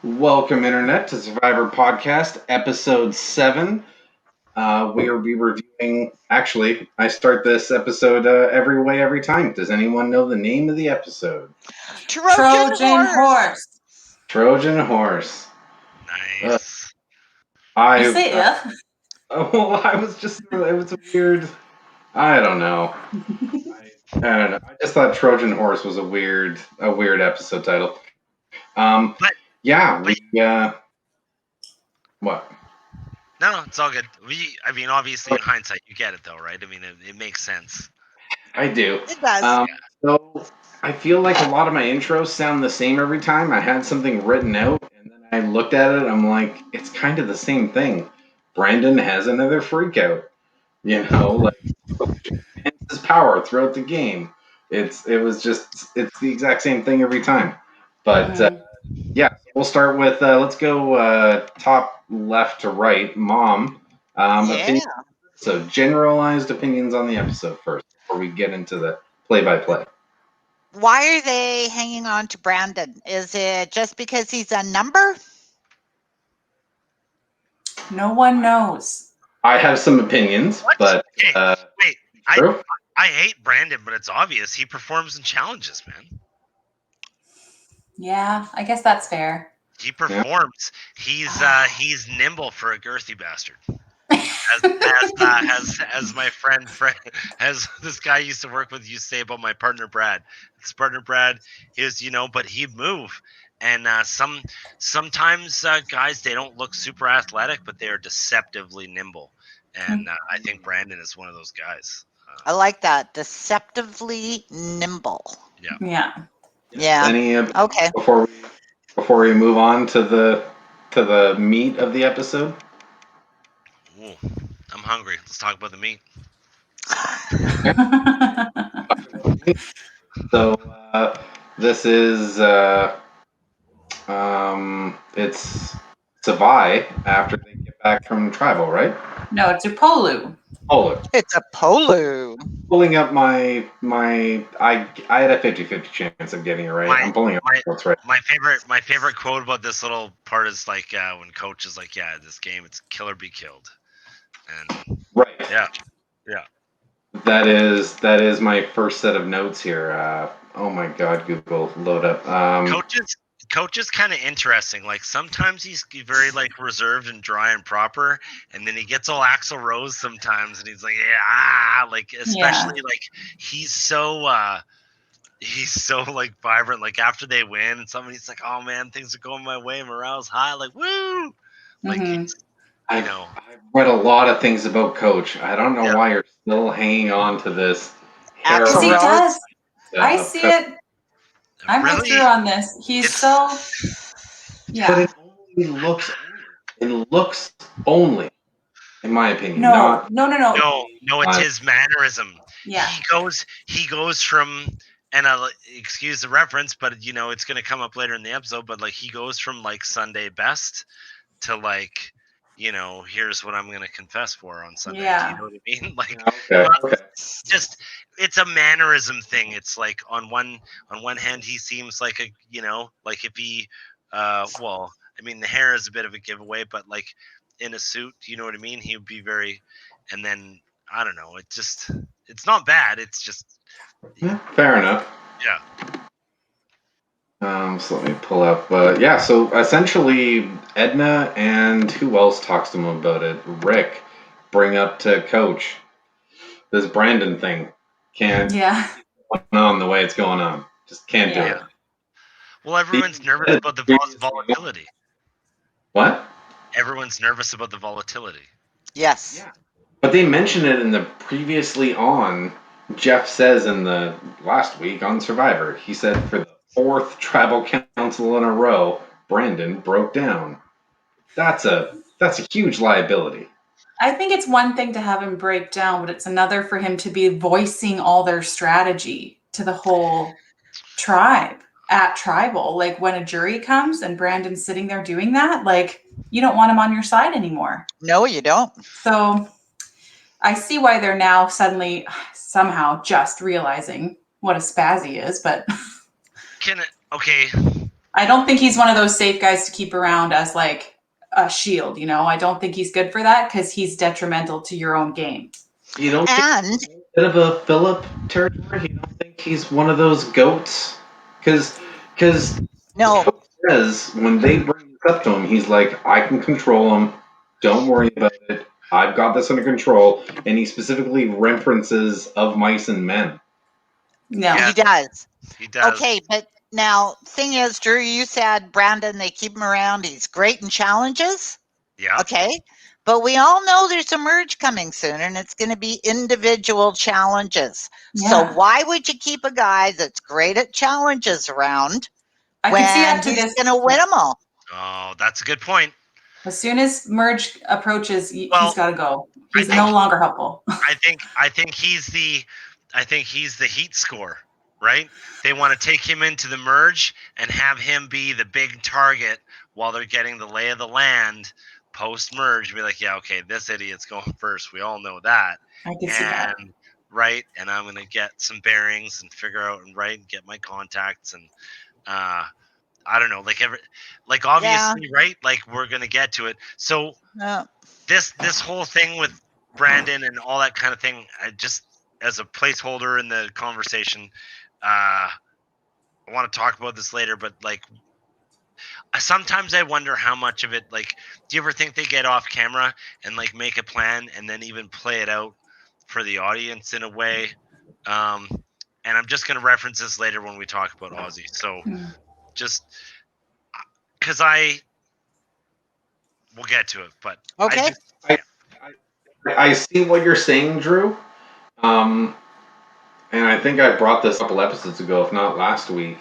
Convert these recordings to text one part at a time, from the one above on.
Welcome, Internet, to Survivor Podcast, Episode 7. We will be reviewing. Actually, I start this episode every way, every time. Does anyone know the name of the episode? Trojan horse. Trojan Horse. Nice. You say if. I was just. It was a weird. I don't know. I don't know. I just thought Trojan Horse was a weird episode title. But Yeah, what? no, it's all good. Obviously, in hindsight, you get it though, right? It makes sense. I do. It does. So I feel like a lot of my intros sound the same every time. I had something written out, and then I looked at it. I'm like, it's kind of the same thing. Brandon has another freak out. His power throughout the game. It's the exact same thing every time. But yeah, we'll start with let's go top left to right. Mom, opinion. So generalized opinions on the episode first before we get into the play-by-play. Why are they hanging on to Brandon? Is it just because he's a number? No one knows. I have some opinions, but wait, I hate Brandon, but it's obvious he performs in challenges, man. Yeah, I guess that's fair. He performs. He's nimble for a girthy bastard. As my friend, as this guy used to work with, used to say about my partner Brad. His partner Brad is, but he'd move. And sometimes guys, they don't look super athletic, but they are deceptively nimble. And I think Brandon is one of those guys. I like that. Deceptively nimble. Yeah. Okay. Before we move on to the meat of the episode. Ooh, I'm hungry. Let's talk about the meat. So this is it's Savai after they get back from tribal, right? No, it's Upolu. It's a Polu. Pulling up my I had a 50-50 chance of getting it right. I'm pulling up what's right. My favorite quote about this little part is like when coach is like, "Yeah, this game it's kill or be killed," and right. Yeah. That is my first set of notes here. Oh my God, Google, load up. Coach is kind of interesting. Like sometimes he's very like reserved and dry and proper, and then he gets all Axl Rose sometimes, and he's like, like especially like he's so like vibrant. Like after they win, and somebody's like, "Oh man, things are going my way, morale's high." Like woo, like I've read a lot of things about Coach. I don't know why you're still hanging on to this. Axl He Rose. does. I see it. I'm really? with you on this. He's so. Yeah. But it looks only, in my opinion. No. No, it's his mannerism. Yeah. He goes from, and I'll excuse the reference, but it's gonna come up later in the episode. But like he goes from like Sunday best to like, here's what I'm gonna confess for on Sunday. Yeah. Do you know what I mean? Like, okay. Just it's a mannerism thing. It's like on one hand he seems like a like if he the hair is a bit of a giveaway, but like in a suit, you know what I mean? He would be very, and then I don't know. It's not bad. It's just fair enough. Yeah. So let me pull up. So essentially, Edna and who else talks to him about it? Rick bring up to Coach this Brandon thing. Can't going on the way it's going on. Just can't do it. Well, everyone's nervous about the volatility. What? Everyone's nervous about the volatility. Yes. Yeah. But they mentioned it in the previously on. Jeff says in the last week on Survivor, he said for the 4th tribal council in a row, Brandon broke down. That's a huge liability. I think it's one thing to have him break down, but it's another for him to be voicing all their strategy to the whole tribe at tribal. Like when a jury comes and Brandon's sitting there doing that, like you don't want him on your side anymore. No, you don't. So I see why they're now suddenly somehow just realizing what a spazzy is, but I don't think he's one of those safe guys to keep around as like a shield. I don't think he's good for that because he's detrimental to your own game. You don't think And he's a bit of a Philip territory? You don't think he's one of those goats? Because no, Coach says when they bring this up to him, he's like, I can control him. Don't worry about it. I've got this under control. And he specifically references Of Mice and Men. No. Yeah. he does. He does. Okay, but now thing is, Drew, you said Brandon, they keep him around. He's great in challenges. Yeah. Okay. But we all know there's a merge coming soon, and it's going to be individual challenges. So Yeah. why would you keep a guy that's great at challenges around I when can see up to he's this. going to win them all? Oh, that's a good point. As soon as merge approaches, Well, he's got to go. He's I think- no longer helpful. I think he's the heat score, right? They want to take him into the merge and have him be the big target while they're getting the lay of the land post merge. Be like, yeah, okay, this idiot's going first. We all know that. I can see that. And right, and I'm gonna get some bearings and figure out and get my contacts and I don't know, like obviously, right? Like we're gonna get to it. So Yeah. this whole thing with Brandon and all that kind of thing, I just as a placeholder in the conversation, I want to talk about this later, but like sometimes I wonder how much of it, like, do you ever think they get off camera and like make a plan and then even play it out for the audience in a way? And I'm just going to reference this later when we talk about Aussie. So just because we'll get to it, but Okay. I see what you're saying, Drew. And I think I brought this a couple episodes ago, if not last week.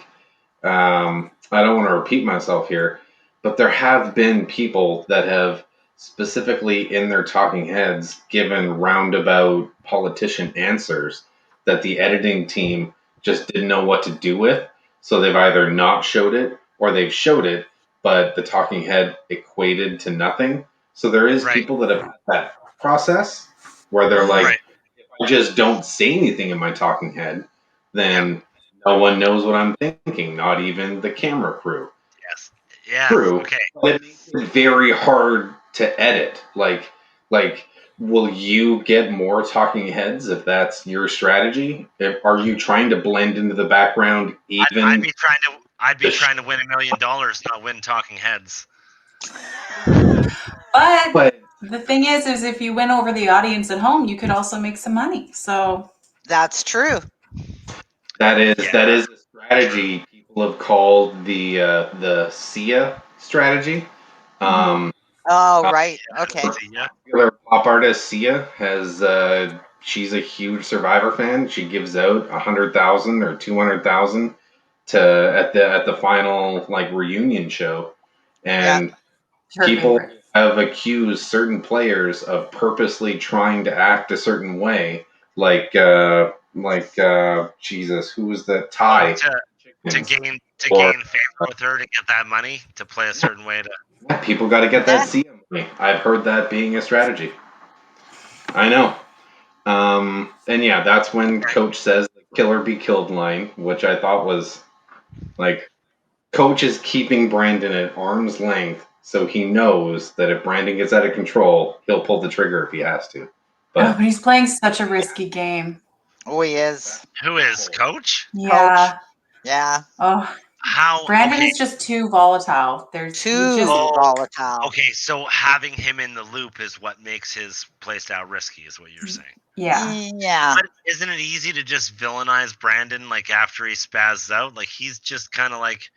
I don't want to repeat myself here, but there have been people that have specifically in their talking heads given roundabout politician answers that the editing team just didn't know what to do with. So they've either not showed it or they've showed it, but the talking head equated to nothing. So there is Right. people that have had that process where they're like, Right. if I just don't say anything in my talking head, then no one knows what I'm thinking, not even the camera crew. Yes. Yeah. True. Okay. But it makes it very hard to edit. Like, will you get more talking heads if that's your strategy? Are you trying to blend into the background even? I'd be trying to win $1 million, not win talking heads. But the thing is if you win over the audience at home, you could also make some money. So That's true. that is a strategy people have called the SIA strategy. Oh, right. Okay. Yeah. Popular pop artist Sia has she's a huge Survivor fan. She gives out 100,000 or 200,000 to at the final like reunion show, and her people favorite. have accused certain players of purposely trying to act a certain way, like Jesus, who was the Ty To gain Or- favor with her to get that money to play a certain way to. Yeah, people got to get that Sia money. I've heard that being a strategy. I know. And yeah, that's when Coach says the killer be killed line, which I thought was like Coach is keeping Brandon at arm's length so he knows that if Brandon gets out of control, he'll pull the trigger if he has to. But he's playing such a risky game. Oh, he is. Who is Coach? Yeah. Yeah. Oh, How Brandon okay. is just too volatile. Too volatile. Okay, so having him in the loop is what makes his playstyle risky, is what you're saying. Yeah. Yeah. But isn't it easy to just villainize Brandon like after he spazzes out? Like he's just kind of like.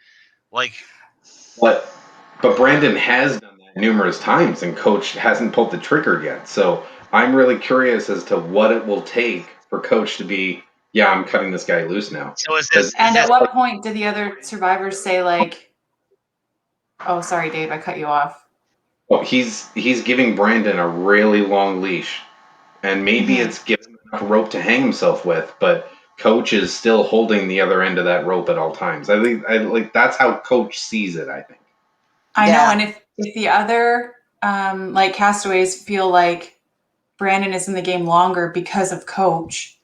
But Brandon has done that numerous times, and Coach hasn't pulled the trigger yet. So I'm really curious as to what it will take for Coach to be, yeah, I'm cutting this guy loose now. So is this? And at what point did the other survivors say like, "Oh, sorry, Dave, I cut you off"? Well, he's giving Brandon a really long leash, and maybe it's giving him enough rope to hang himself with, but Coach is still holding the other end of that rope at all times. I think that's how Coach sees it. I think. I know, and if the other like castaways feel like Brandon is in the game longer because of Coach,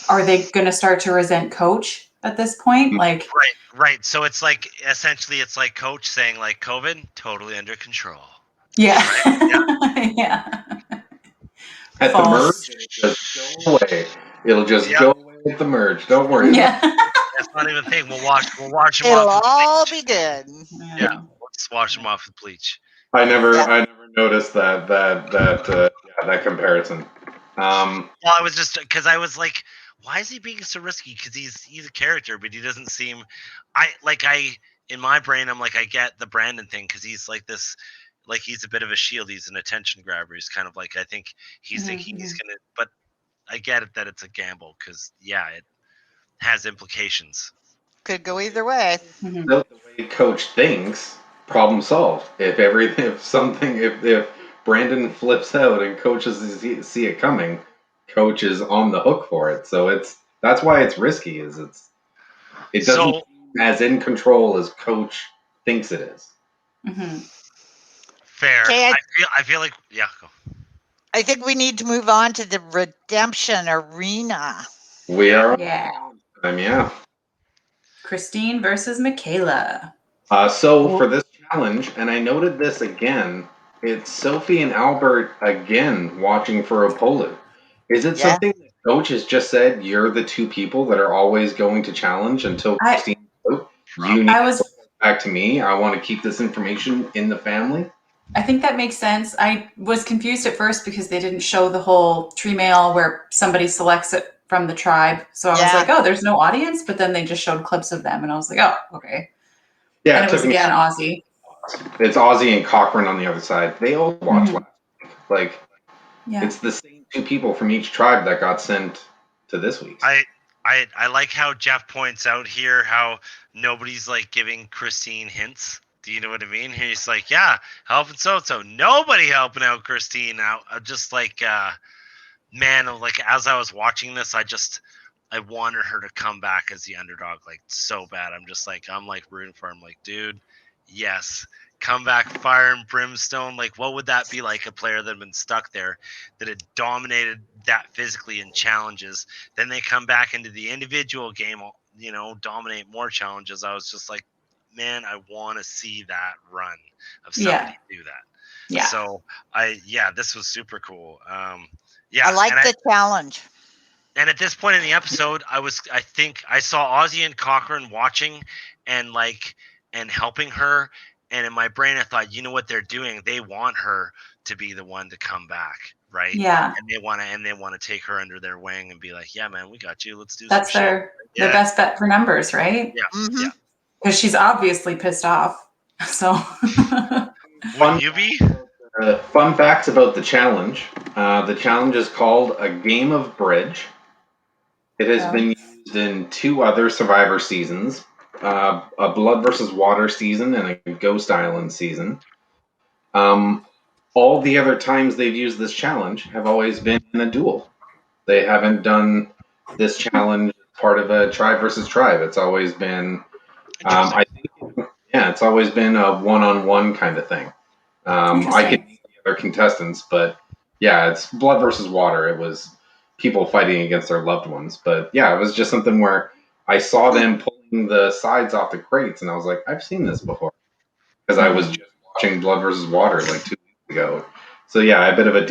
are they going to start to resent Coach at this point. Like, Right. So it's like essentially it's like coach saying like COVID totally under control. yeah, Right? yeah. At the False. merge, it'll just go away. It'll just Yep. go away at the merge. Don't worry about it. Yeah. That's not even a thing. We'll wash them It'll off. all be good. Yeah, we'll just wash them off with bleach. I never Yeah. noticed that comparison. Well, I was just because I was like, why is he being so risky? Because he's a character, but he doesn't seem. I in my brain, I'm like, I get the Brandon thing because he's like this, like he's a bit of a shield. He's an attention grabber. He's kind of like I think he's thinking he's gonna. But I get it that it's a gamble because it has implications. Could go either way. The way coach thinks, problem solved. If Brandon flips out and coaches see it coming, coach is on the hook for it. So that's why it's risky. It doesn't seem as in control as coach thinks it is. Fair. Okay, I feel like go. I think we need to move on to the redemption arena. We are. Yeah. Yeah. Christine versus Michaela. So for this challenge, and I noted this again, it's Sophie and Albert again watching for Opolu. Is it something that coach has just said, you're the two people that are always going to challenge until Christine out? You need to report back to me. I want to keep this information in the family. I think that makes sense. I was confused at first because they didn't show the whole tree mail where somebody selects it from the tribe. So I was like, oh, there's no audience. But then they just showed clips of them. And I was like, oh, okay. Yeah, and it was again Aussie. It's Aussie and Cochran on the other side. They all watched last week. Like, it's the same two people from each tribe that got sent to this week. I like how Jeff points out here how nobody's like giving Christine hints. Do you know what I mean? He's like, yeah, helping so. Nobody helping out Christine out. Just like, man, like as I was watching this, I wanted her to come back as the underdog, like so bad. I'm like rooting for him. Like, dude, yes, come back, fire and brimstone. Like, what would that be like? A player that had been stuck there, that had dominated that physically in challenges. Then they come back into the individual game, dominate more challenges. I was just like, man, I want to see that run of somebody do that. Yeah. So this was super cool. I like the challenge. And at this point in the episode, I think I saw Aussie and Cochran watching and helping her. And in my brain, I thought, you know what they're doing? They want her to be the one to come back, right? Yeah. And they want to take her under their wing and be like, yeah, man, we got you. Let's do. That's their best bet for numbers, right? Yeah. Yeah. Because she's obviously pissed off. So. Would you be? Fun facts about the challenge. The challenge is called a game of bridge. It has been used in 2 other Survivor seasons, a Blood versus Water season and a Ghost Island season. All the other times they've used this challenge have always been in a duel. They haven't done this challenge as part of a tribe versus tribe. It's always been, it's always been a one-on-one kind of thing. I can name the other contestants, but it's Blood versus Water. It was people fighting against their loved ones. But it was just something where I saw them pulling the sides off the crates, and I was like, I've seen this before. Because I was just watching Blood versus Water like 2 weeks ago. So did a bit of a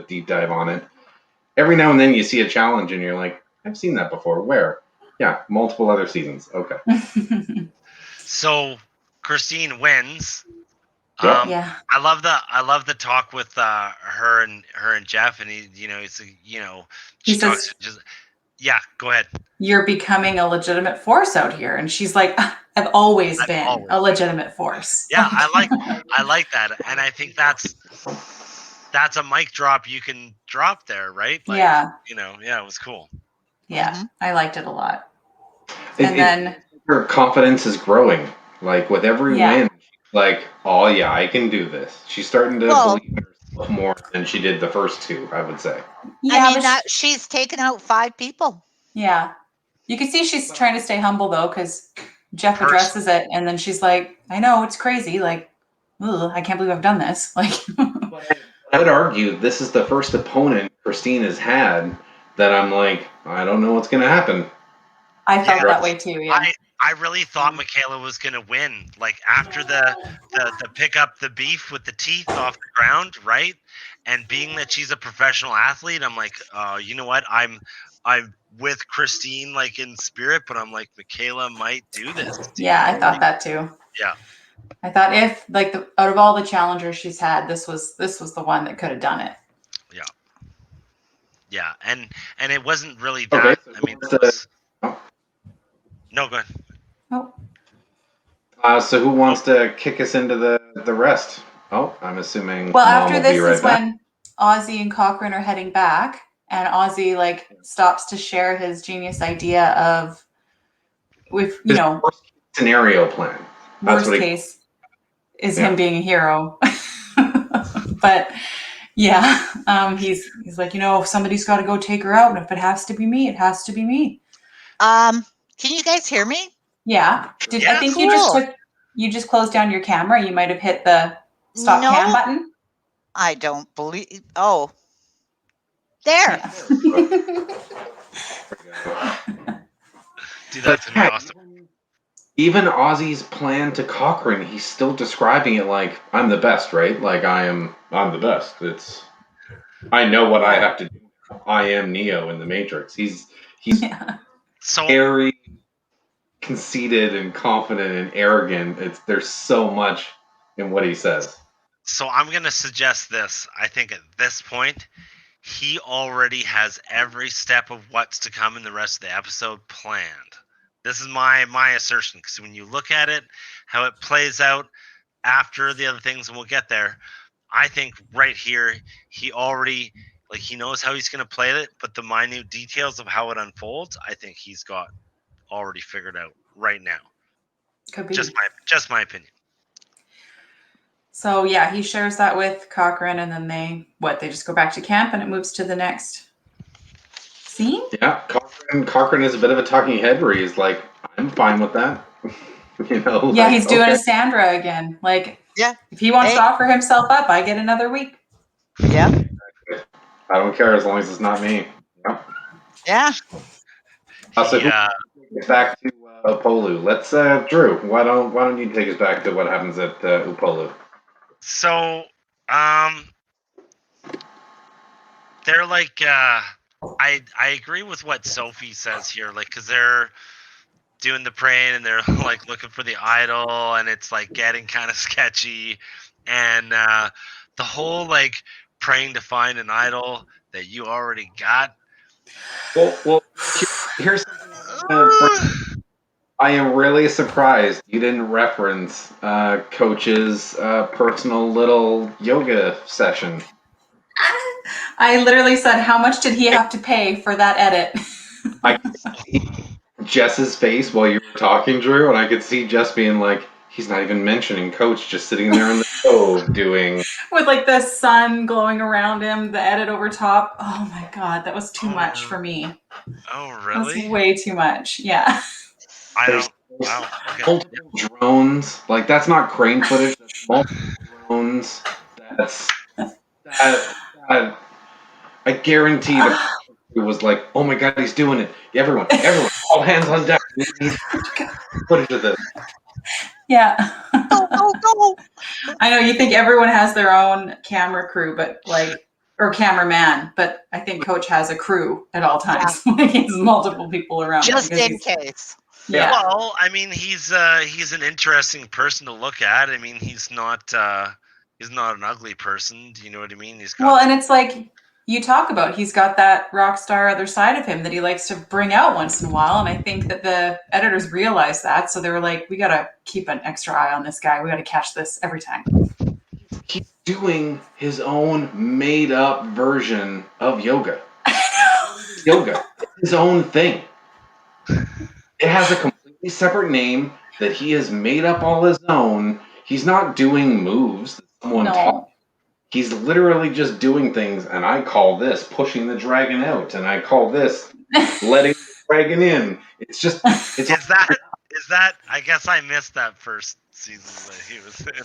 deep dive on it. Every now and then you see a challenge and you're like, I've seen that before. Where? Yeah, multiple other seasons. Okay. So Christine wins. Yeah. I love the talk with her and Jeff, and he says, go ahead. You're becoming a legitimate force out here, and she's like, I've always been a legitimate force. Yeah, I like that, and I think that's a mic drop you can drop there, right? Like, it was cool. Yeah, I liked it a lot. And then her confidence is growing. Like with every win, like, oh yeah, I can do this. She's starting to believe in herself more than she did the first 2, I would say. Yeah, I mean, she's taken out 5 people. Yeah. You can see she's trying to stay humble though, because Jeff addresses it, and then she's like, I know, it's crazy. Like, I can't believe I've done this. Like, I would argue this is the first opponent Christine has had that I'm like, I don't know what's going to happen. I felt that way too. Yeah. I really thought Michaela was gonna win. Like after the pick up the beef with the teeth off the ground, right? And being that she's a professional athlete, I'm like, you know what? I'm with Christine like in spirit, but I'm like Michaela might do this. Yeah, I thought that too. Yeah. I thought if like out of all the challengers she's had, this was the one that could have done it. Yeah. Yeah, and it wasn't really that. Okay, so I mean, it was... No, go ahead. Oh. So who wants to kick us into the rest? Oh, I'm assuming. Well, Mom after will this be right is back. when Ozzy and Cochrane are heading back, and Ozzy like stops to share his genius idea of, with His worst scenario plan. That's worst case is him being a hero. But yeah, he's like, somebody's got to go take her out, and if it has to be me, it has to be me. Can you guys hear me? Yeah. I think you just closed down your camera. You might have hit the stop cam button. I don't believe. Oh, there. Yeah. Dude, that's gonna be awesome. Even Ozzy's plan to Cochrane, he's still describing it like I'm the best, right? Like I'm the best. I know what I have to do. I am Neo in the Matrix. He's so very conceited and confident and arrogant. There's so much in what he says. So I'm gonna suggest this. I think at this point, he already has every step of what's to come in the rest of the episode planned. This is my assertion, because when you look at it, how it plays out after the other things, and we'll get there, I think right here, he already, like, he knows how he's going to play it, but the minute details of how it unfolds, I think he's got already figured out right now. Could be. Just my opinion. So yeah, he shares that with Cochrane, and then they just go back to camp, and it moves to the next scene. Yeah, Cochrane is a bit of a talking head where he's like, I'm fine with that. Yeah, he's doing a Sandra again. Like, if he wants to offer himself up, I get another week. Yeah. I don't care as long as it's not me. Yeah. So back to Upolu. Let's Drew. Why don't you take us back to what happens at Upolu? So, they're like, I agree with what Sophie says here, like, because they're doing the praying and they're like looking for the idol, and it's like getting kind of sketchy, and the whole like praying to find an idol that you already got. Well, here's something. I am really surprised you didn't reference Coach's personal little yoga session. I literally said, how much did he have to pay for that edit? I could see Jess's face while you were talking, Drew, and I could see Jess being like, he's not even mentioning Coach, just sitting there in the stove doing... With like the sun glowing around him, the edit over top. Oh my God, that was too much for me. Oh, really? That's way too much. Yeah. There's multiple drones. Like, that's not crane footage. That's multiple drones. I guarantee it was like, oh my God, he's doing it. Everyone, all hands on deck. We need footage of this. Yeah. Go. I know you think everyone has their own camera crew, but or cameraman, but I think Coach has a crew at all times. Yeah. He has multiple people around. Just in case. Yeah. Well, I mean, he's an interesting person to look at. I mean, he's not an ugly person. Do you know what I mean? And it's like you talk about, he's got that rock star other side of him that he likes to bring out once in a while. And I think that the editors realized that. So they were like, we got to keep an extra eye on this guy. We got to catch this every time. He's doing his own made up version of yoga. Yoga. It's his own thing. It has a completely separate name that he has made up all his own. He's not doing moves that someone taught. He's literally just doing things, and I call this pushing the dragon out, and I call this letting the dragon in. It's just... Is that? I guess I missed that first season that he was in.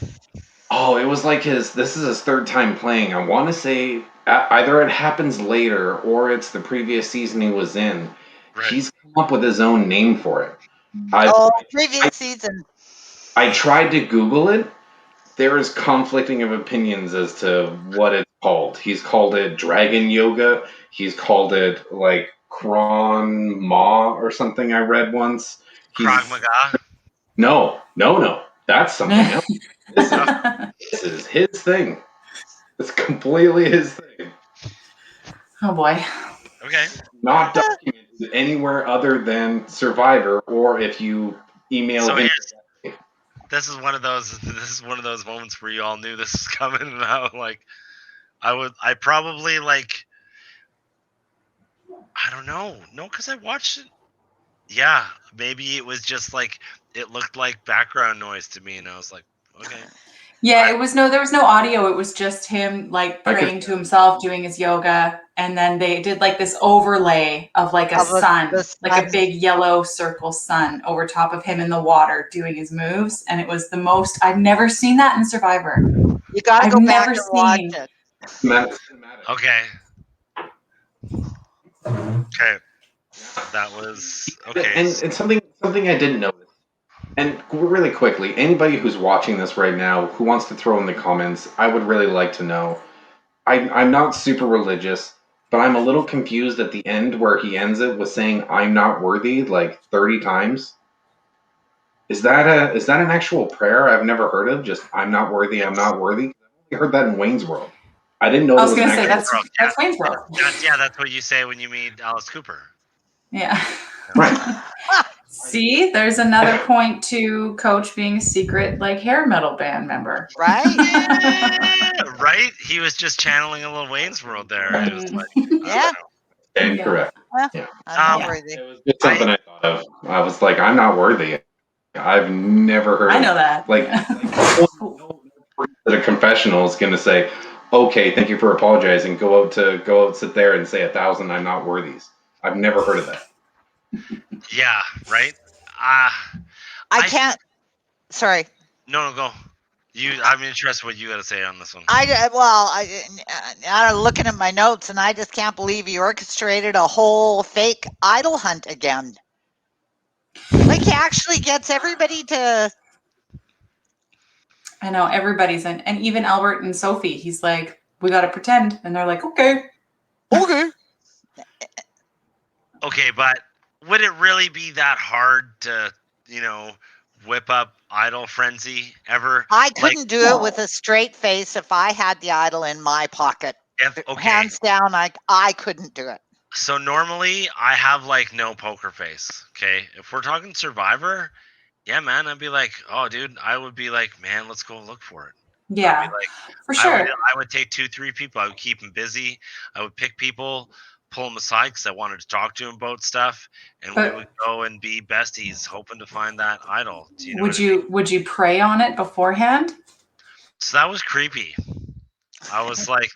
Oh, it was like this is his third time playing. I want to say either it happens later or it's the previous season he was in. Right. He's come up with his own name for it. I, Oh, I, previous season. I tried to Google it. There is conflicting of opinions as to what it's called. He's called it Dragon Yoga. He's called it like Kron Ma or something I read once. Krav He's Maga. no. That's something else. This is this is his thing. It's completely his thing. Oh boy. Okay. Not documented anywhere other than Survivor or if you email So him. this is one of those. This is one of those moments where you all knew this was coming, and I probably like. I don't know. No, because I watched it. Yeah, maybe it was just like it looked like background noise to me, and I was like, okay. Yeah, I- there was no audio. It was just him like I could- praying to himself, doing his yoga, and then they did like this overlay of like a Of sun, the like a sun. big yellow circle sun over top of him in the water doing his moves, and it was the most I've never seen that in Survivor. You got to I've go back never and watch seen. it. Cinematic. Okay. Okay. That was okay. And it's something I didn't notice. And really quickly, anybody who's watching this right now who wants to throw in the comments, I would really like to know. I'm not super religious, but I'm a little confused at the end where he ends it with saying "I'm not worthy" like 30 times. Is that an actual prayer I've never heard of? Just "I'm not worthy, I'm not worthy." I only heard that in Wayne's World. I didn't know I there was was an gonna say actual. that's Wayne's World. That's what you say when you meet Alice Cooper. Yeah. Right. See, there's another point to Coach being a secret like hair metal band member. Right? Right? He was just channeling a little Wayne's World there. It was like, Yeah. And Yeah. correct. Well, Yeah. I'm not Um, worthy. It was just something I thought of. I was like, I'm not worthy. I've never heard. I of know that. Like, no priest at a confessional is going to say, "Okay, thank you for apologizing. Go out, sit there, and say 1,000 I'm not worthies." I've never heard of that. yeah, right? I I- can't. Sorry. No, go. I'm interested what you got to say on this one. I'm looking at my notes, and I just can't believe he orchestrated a whole fake idol hunt again. Like he actually gets everybody to. I know everybody's in, and even Albert and Sophie. He's like, we got to pretend, and they're like, okay. Okay. Okay, but would it really be that hard to, whip up idol frenzy ever? I couldn't do it with a straight face if I had the idol in my pocket. Okay. Hands down, I couldn't do it. So normally I have like no poker face. Okay. If we're talking Survivor, yeah, man, I'd be like, oh, dude, I would be like, man, let's go look for it. Yeah, I'd be like, for sure. I would take 2-3 people. I would keep them busy. I would pick people, pull them aside because I wanted to talk to them about stuff, and we would go and be besties, hoping to find that idol. Do you know would you pray on it beforehand? So that was creepy. I was like,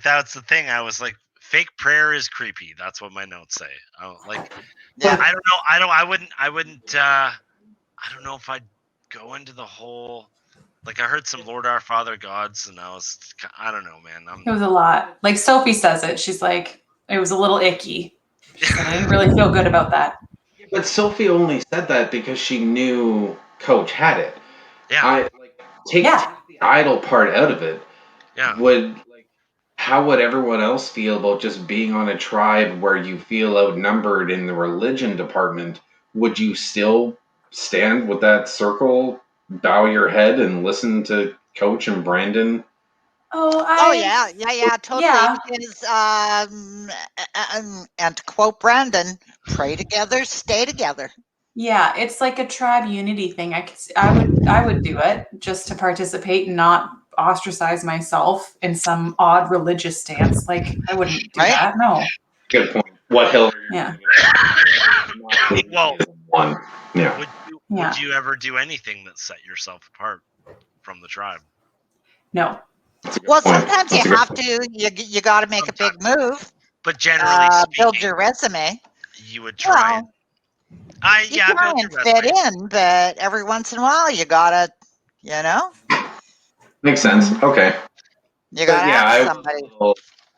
that's the thing. I was like, fake prayer is creepy. That's what my notes say. Yeah. I don't know. I wouldn't. I don't know if I'd go into the whole. Like I heard some Lord Our Father gods, and I don't know, man. It was a lot. Like Sophie says it. She's like, it was a little icky. She said, I didn't really feel good about that. But Sophie only said that because she knew Coach had it. Yeah. Take the idol part out of it. Yeah. How would everyone else feel about just being on a tribe where you feel outnumbered in the religion department? Would you still stand with that circle, bow your head, and listen to Coach and Brandon? Oh yeah, totally. Yeah. Because, and to quote Brandon, pray together, stay together. Yeah, it's like a tribe unity thing. I would do it just to participate and not ostracize myself in some odd religious stance. Like I wouldn't do that. No. Good point. What hill? Yeah. Well, one. Yeah. Would you ever do anything that set yourself apart from the tribe? No. Well, sometimes you have to. You got to make a big move. But generally speaking, build your resume. You would try. Well, you try and fit in, but every once in a while you gotta, Makes sense. Okay. You gotta yeah, ask somebody.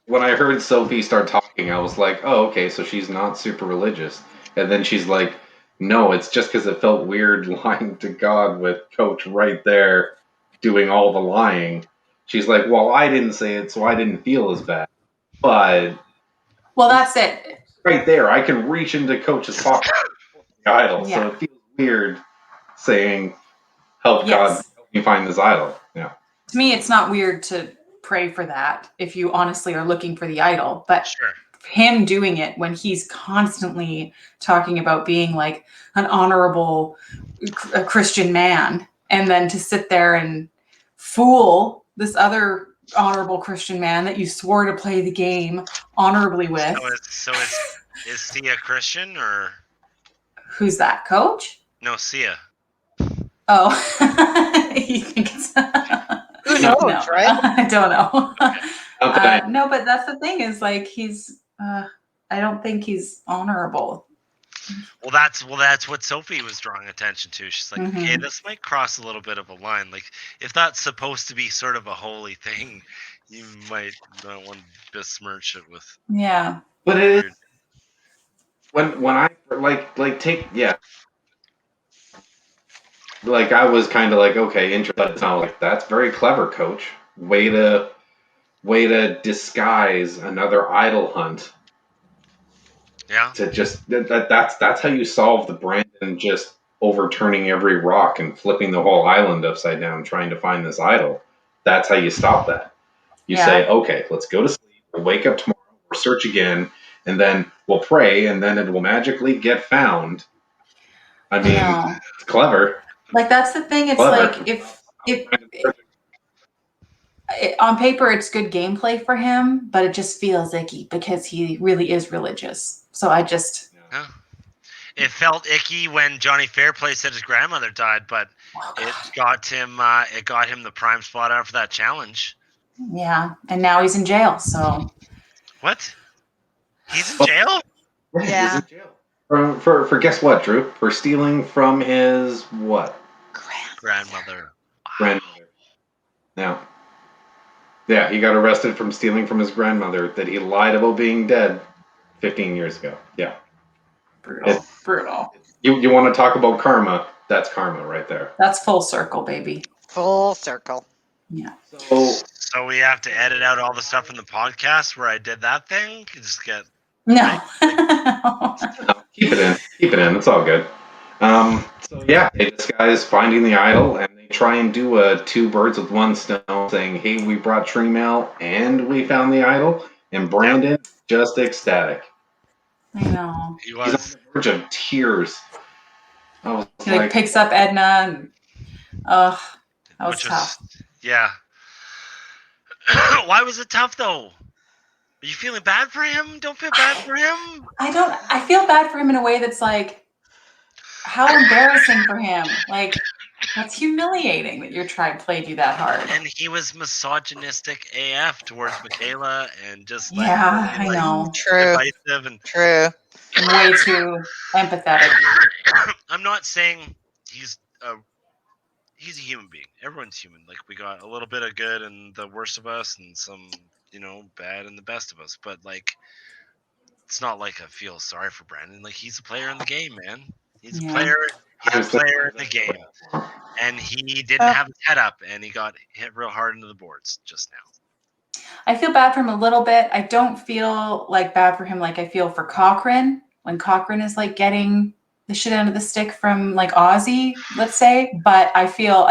when I heard Sophie start talking, I was like, oh, okay, so she's not super religious. And then she's like, no, it's just because it felt weird lying to God with Coach right there doing all the lying. She's like, well, I didn't say it, so I didn't feel as bad. But Well, that's it. right there, I can reach into Coach's pocket, the idol, so Yeah. it feels weird saying, help God, Yes. help me find this idol. Yeah. To me, it's not weird to pray for that if you honestly are looking for the idol, but Sure. him doing it when he's constantly talking about being like an honorable Christian man, and then to sit there and fool this other honorable Christian man that you swore to play the game honorably with. Is Sia Christian or Who's that, Coach? no Sia? Oh, you think it's Who knows, no, right? I don't know. Okay. No, but that's the thing is like he's. I don't think he's honorable. Well, that's what Sophie was drawing attention to. She's like, Mhm. okay, this might cross a little bit of a line. Like, if that's supposed to be sort of a holy thing, you might not want to besmirch it with Yeah. But it is weird. when I take like I was kind of like okay, interesting, but it's not like that's very clever, Coach. Way to disguise another idol hunt Yeah. to just that's how you solve the Brandon just overturning every rock and flipping the whole island upside down trying to find this idol. That's how you stop that. You Yeah. say, okay, let's go to sleep. We'll wake up tomorrow. We'll search again, and then we'll pray, and then it will magically get found. I mean, No. it's clever. Like that's the thing. It's Clever. like if on paper it's good gameplay for him, but it just feels icky because he really is religious. So I just Huh? It felt icky when Johnny Fairplay said his grandmother died, but it got him the prime spot out for that challenge. yeah, and now he's in jail. So What? He's in jail? Yeah. He's in jail. For guess what, Drew? For stealing from his what? Grandmother. Grandmother. Now, yeah, he got arrested from stealing from his grandmother that he lied about being dead 15 years ago. Yeah. brutal, brutal. You want to talk about karma? That's karma right there. That's full circle, baby. Full circle. Yeah. So we have to edit out all the stuff in the podcast where I did that thing? Just get No. Keep it in. Keep it in. It's all good. So yeah, this guy's finding the idol, and they try and do a two birds with one stone, saying, "Hey, we brought tree mail and we found the idol." And Brandon just ecstatic. I know. he He's was. on the verge of tears. I was He like picks up Edna and that was Which tough. Yeah. Why was it tough though? Are you feeling bad for him? Don't feel bad for him. I feel bad for him in a way that's like how embarrassing for him. Like that's humiliating that your tribe played you that hard. And he was misogynistic AF towards Michaela and just like Yeah, I know. True. divisive and True. I'm way too empathetic. I'm not saying he's a human being. Everyone's human. Like we got a little bit of good and the worst of us and some, bad and the best of us. But like it's not like I feel sorry for Brandon. Like he's a player in the game, man. He's a player in the game. And he didn't have his head up and he got hit real hard into the boards just now. I feel bad for him a little bit. I don't feel like bad for him like I feel for Cochrane when Cochrane is like getting the shit out of the stick from like Ozzy, let's say. But I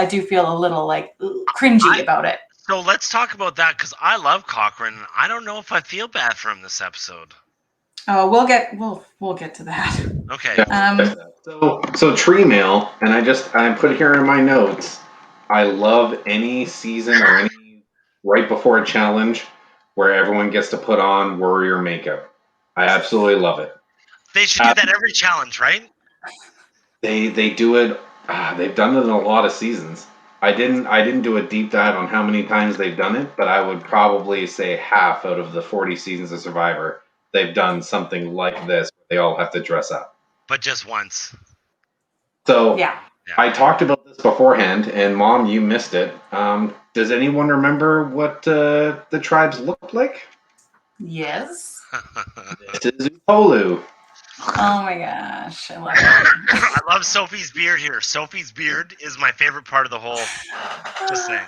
do feel a little like cringy about it. So let's talk about that because I love Cochrane. I don't know if I feel bad for him this episode. Oh, we'll get to that. Okay. So tree mail, and I put here in my notes. I love any season or any right before a challenge where everyone gets to put on warrior makeup. I absolutely love it. They should do that every challenge, right? They do it. They've done it in a lot of seasons. I didn't do a deep dive on how many times they've done it, but I would probably say half out of the 40 seasons of Survivor, they've done something like this. Where they all have to dress up, but just once. So yeah. I talked about this this beforehand, and Mom, you missed it. Does anyone remember what the tribes look like? Yes. This is Upolu. Oh my gosh, I love it. I love Sophie's beard here. Sophie's beard is my favorite part of the whole. Just saying.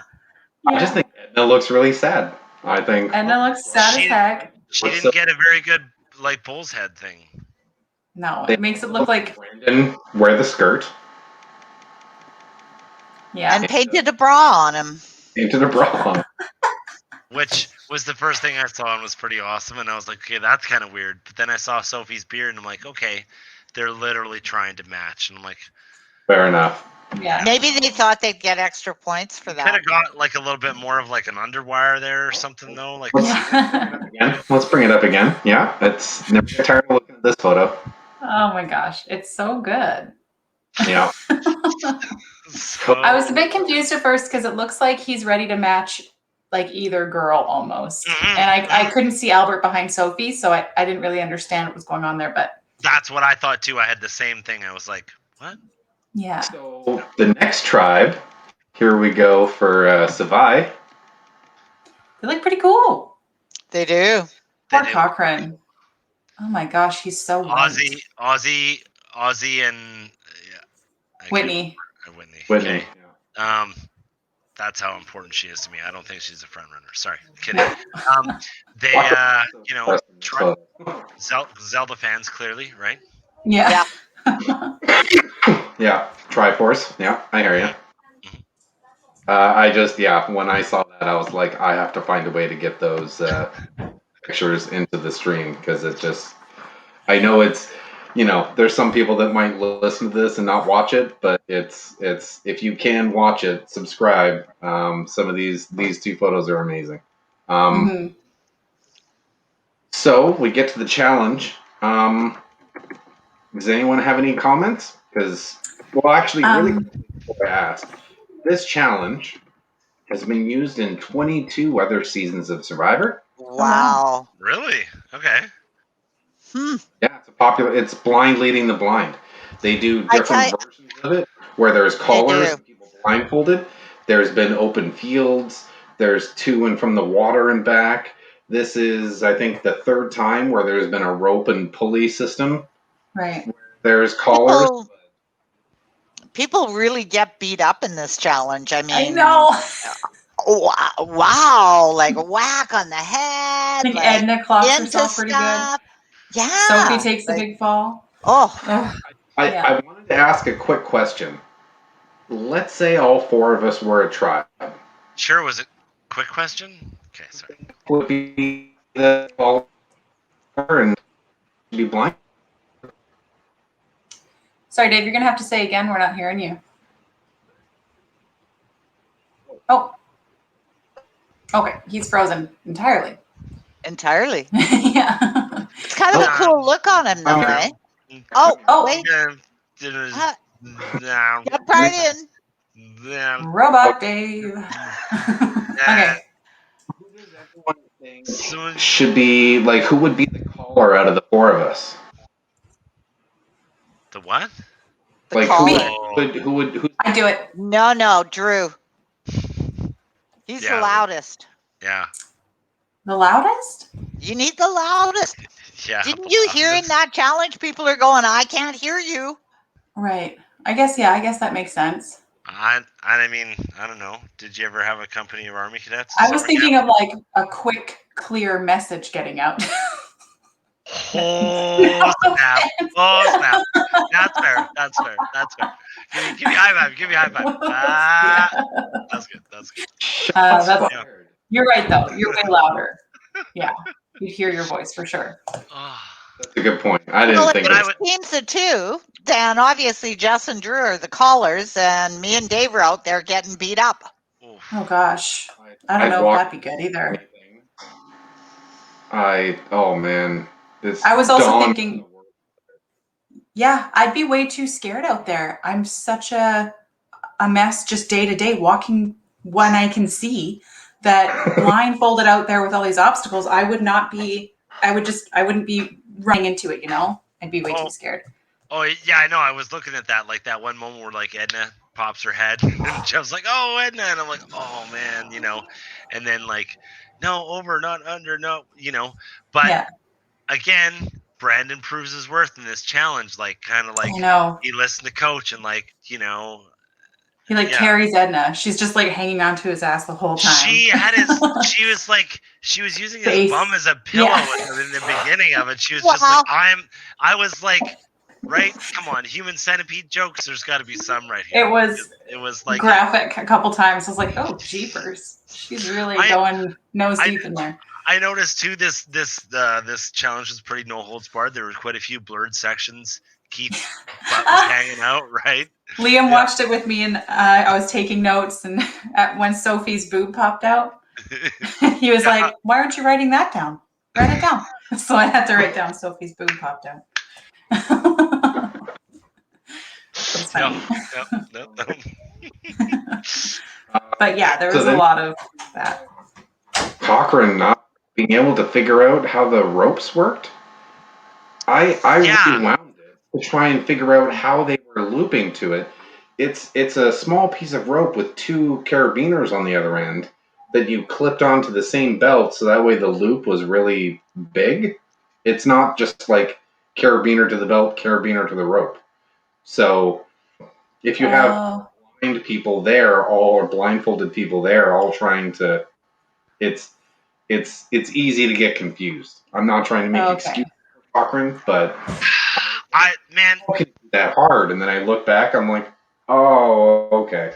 I just think Edna looks really sad. I think Edna looks sad as heck. She didn't get a very good like bull's head thing. No, it makes it look like Brandon wear the skirt. Yeah. And painted a bra on him. Painted a bra on. Which was the first thing I saw and was pretty awesome. And I was like, okay, that's kind of weird. But then I saw Sophie's beard and I'm like, okay, they're literally trying to match. And I'm like, fair enough. Yeah. Maybe they thought they'd get extra points for could that. have got like a little bit more of like an underwire there or something though. Like, Yeah. Let's bring it up again. Yeah, it's never get tired of looking at this photo. Oh my gosh, it's so good. Yeah. so, I was a bit confused at first because it looks like he's ready to match like either girl almost. Mhm. And I couldn't see Albert behind Sophie, so I didn't really understand what was going on there, but that's what I thought too. I had the same thing. I was like, what? yeah. So the next tribe, here we go for Savai. They look pretty cool. They do. They Poor do. Cochrane. Oh my gosh, he's so white. Ozzy, and I Whitney. can't- Whitney. Whitney. Okay. That's how important she is to me. I don't think she's a front runner. Sorry, kidding. They, you know, Zelda fans clearly, right? Yeah. Yeah, Triforce. Yeah, I hear you. When I saw that, I was like, I have to find a way to get those pictures into the stream because it just, I know it's, there's some people that might listen to this and not watch it, but it's if you can watch it, subscribe. Some of these two photos are amazing. Mhm. So we get to the challenge. Does anyone have any comments? Because, well, actually, really quickly before I ask, this challenge has been used in 22 other seasons of Survivor. Wow. Really? Okay. Yeah, it's blind leading the blind. They do different versions of it where there's callers and people blindfolded. There's been open fields. There's to and from the water and back. This is, I think, the third time where there's been a rope and pulley system. Right. There's callers. People really get beat up in this challenge. I mean, I know. Wow, like whack on the head. I think like Edna clocks into herself pretty stuff. good. Yeah. Sophie takes the big fall. Oh, I wanted to ask a quick question. Let's say all four of us were a tribe. Sure. Was it quick question? Okay, sorry. Would be the follower and be blind? Sorry, Dave, you're going to have to say again. We're not hearing you. Oh. Okay, he's frozen entirely. entirely. Yeah. It's kind of a cool look on him, though, right? Oh, wait. Get right in. Robot Dave. Okay. Who does everyone think should be, like, who would be the caller out of the four of us? The what? The Like, caller. who I do it. No, Drew. He's Yeah. the loudest. Yeah. The loudest? You need the loudest. Yeah. Didn't you hear in that challenge? People are going, I can't hear you. Right. I guess that makes sense. I mean, I don't know. Did you ever have a company of Army cadets? I was thinking of like a quick, clear message getting out. Oh snap! Oh snap! That's fair. Give me a high five. Give me a high five. That's good. You're right though. You're way louder. Yeah, you'd hear your voice for sure. Oh. That's a good point. I didn't think of it. Teams of two. Then obviously Jess and Drew are the callers, and me and Dave are out there getting beat up. Oh gosh, I don't know if that'd be good either. Oh man, I was also thinking, yeah, I'd be way too scared out there. I'm such a mess just day to day walking when I can see that blindfolded out there with all these obstacles. I wouldn't be running into it, I'd be way too scared. Oh yeah, I know. I was looking at that, like that one moment where like Edna pops her head, and Jeff's like, "Oh, Edna," and I'm like, "Oh man," and then like, "No, over, not under, no," but Yeah. again, Brandon proves his worth in this challenge, like kind of like I know. he listened to coach and like, He like carries Edna. She's just like hanging onto his ass the whole time. she was using his Face. bum as a pillow Yeah. in the beginning of it. She was just like, I was like, right? Come on, human centipede jokes. There's got to be some right here. It was like graphic a couple times. I was like, oh, jeepers. She's really going nose deep in there. I noticed too. This challenge was pretty no holds barred. There were quite a few blurred sections. Keith's butt was hanging out, right? Liam watched it with me, and I was taking notes. And when Sophie's boob popped out, he was like, "Why aren't you writing that down? Write it down." So I had to write down Sophie's boob popped out. It's funny. No. But yeah, there was a lot of that. Cochrane not being able to figure out how the ropes worked. I rewound it to try and figure out how they were looping to it. It's a small piece of rope with two carabiners on the other end that you clipped onto the same belt, so that way the loop was really big. It's not just like carabiner to the belt, carabiner to the rope. So if you have blind people there, or blindfolded people there, all trying to, it's easy to get confused. I'm not trying to make excuses for Cochrane, but man, that hard. And then I look back, I'm like, oh, okay,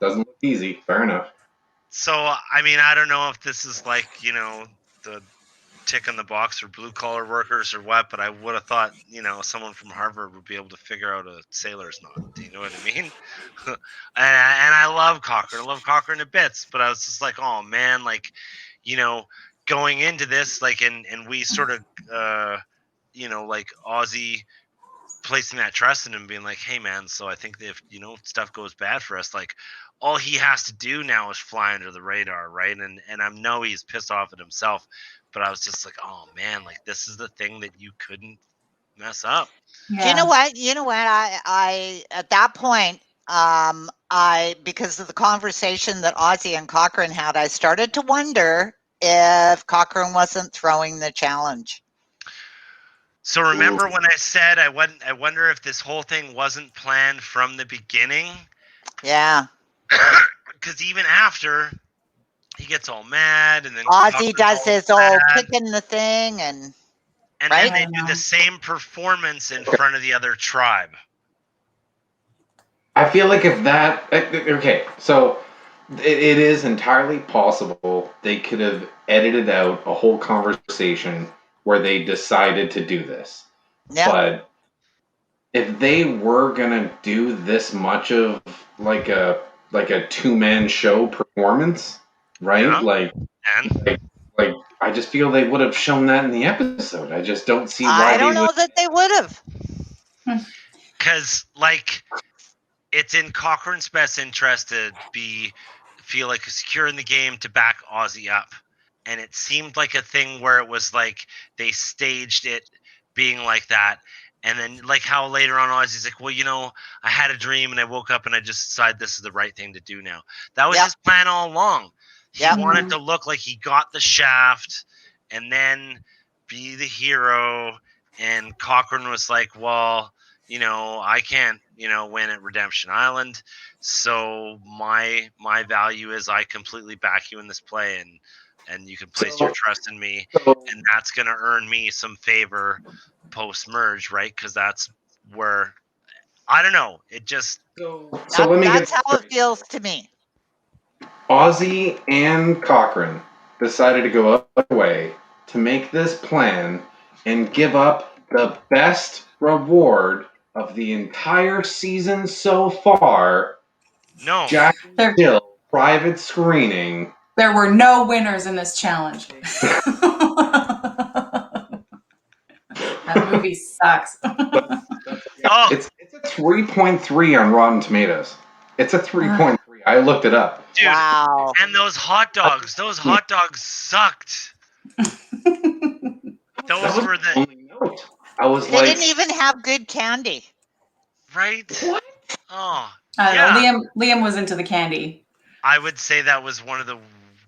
doesn't look easy. Fair enough. So I mean, I don't know if this is like the tick in the box for blue collar workers or what, but I would have thought someone from Harvard would be able to figure out a sailor's knot. Do you know what I mean? and I love Cochrane. I love Cochrane to bits, but I was just like, oh man, like going into this, like, and we sort of like Ozzy placing that trust in him, being like, hey man, so I think that if stuff goes bad for us, like all he has to do now is fly under the radar, right? And I know he's pissed off at himself, but I was just like, oh man, like this is the thing that you couldn't mess up. Yeah. You know what? I at that point, because of the conversation that Ozzy and Cochrane had, I started to wonder if Cochrane wasn't throwing the challenge. So remember when I said I wonder if this whole thing wasn't planned from the beginning? Yeah. Because even after he gets all mad, and then Ozzy does his old kicking the thing, and then they do the same performance in front of the other tribe. I feel like if that so it is entirely possible they could have edited out a whole conversation where they decided to do this. Yeah. But if they were gonna do this much of like a 2-man show performance, right? Yeah. Like I just feel they would have shown that in the episode. I just don't see why I don't know that they would have. Because like it's in Cochrane's best interest to feel like secure in the game to back Ozzy up. And it seemed like a thing where it was like they staged it being like that. And then like how later on Ozzy's like, well, I had a dream and I woke up and I just decided this is the right thing to do now. That was his plan all along. He wanted to look like he got the shaft and then be the hero. And Cochrane was like, well, I can't, win at Redemption Island. So my value is I completely back you in this play, and you can place your trust in me, and that's going to earn me some favor post-merge, right? Because that's where, I don't know, it just... That's how it feels to me. Ozzy and Cochrane decided to go out of their way to make this plan and give up the best reward of the entire season so far. No. Jack and Jill private screening. There were no winners in this challenge. That movie sucks. It's a 3.3 on Rotten Tomatoes. It's a 3.3. I looked it up. Dude, wow. And those hot dogs sucked. Those were the only note. I was they didn't even have good candy. Right? What? Oh, I don't Yeah. know. Liam was into the candy. I would say that was one of the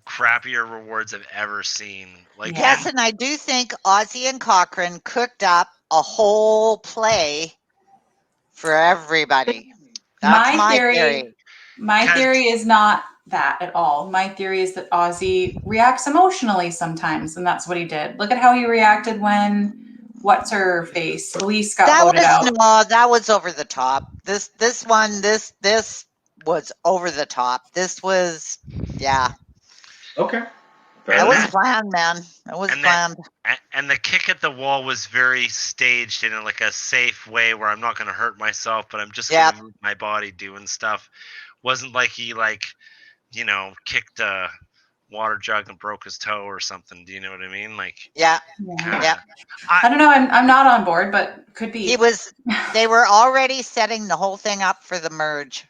crappier rewards I've ever seen. Like, Yeah. Yes, and I do think Ozzy and Cochran cooked up a whole play for everybody. That's my theory. My 'Cause- theory is not that at all. My theory is that Ozzy reacts emotionally sometimes, and that's what he did. Look at how he reacted when what's her face? Elise got That voted was out. no, that was over the top. This was over the top. This was, yeah, Okay. Fair that was enough. planned, man. That was And planned. and the kick at the wall was very staged in like a safe way where I'm not going to hurt myself, but I'm just Yeah. going to move my body doing stuff. Wasn't like he kicked a water jug and broke his toe or something. Do you know what I mean? Like, Yeah, Yeah. yeah. I don't know. I'm not on board, but could be. He was. They were already setting the whole thing up for the merge.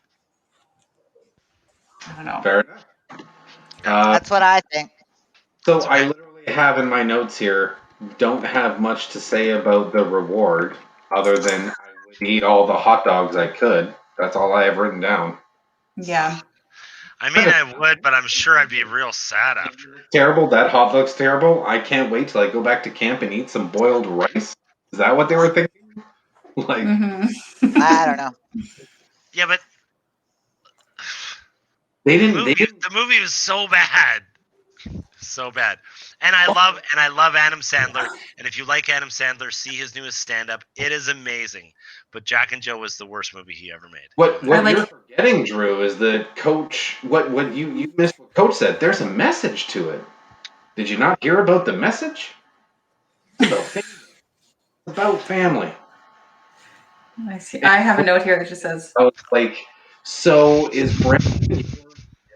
I don't know. Fair enough. That's what I think. So I literally have in my notes here, don't have much to say about the reward other than I would eat all the hot dogs I could. That's all I have written down. Yeah. I mean, I would, but I'm sure I'd be real sad after. Terrible. That hot dog's terrible. I can't wait till I go back to camp and eat some boiled rice. Is that what they were thinking? Like, I don't know. Yeah, but they the didn't. movie was so bad. So bad. And I love Adam Sandler. And if you like Adam Sandler, see his newest stand up. It is amazing. But Jack and Jill was the worst movie he ever made. What like- you're forgetting, Drew, is that Coach. What you missed what Coach said. There's a message to it. Did you not hear about the message? It's about family. It's about family. I see. I have a note here that just says, I was like, so is Brandon your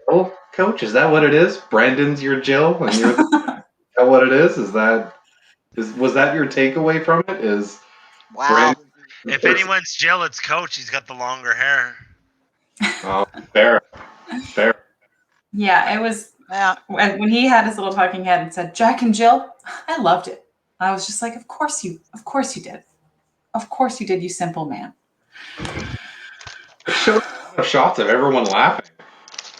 Jill, Coach? Is that what it is? Brandon's your Jill, and you're the, is that what it is? Was that your takeaway from it? Is Wow. Brandon If anyone's Jill, it's Coach. He's got the longer hair. Oh, fair. yeah, it was Yeah. when he had his little talking head and said, Jack and Jill, I loved it. I was just like, of course you did. Of course you did, you simple man. It showed a lot of shots of everyone laughing.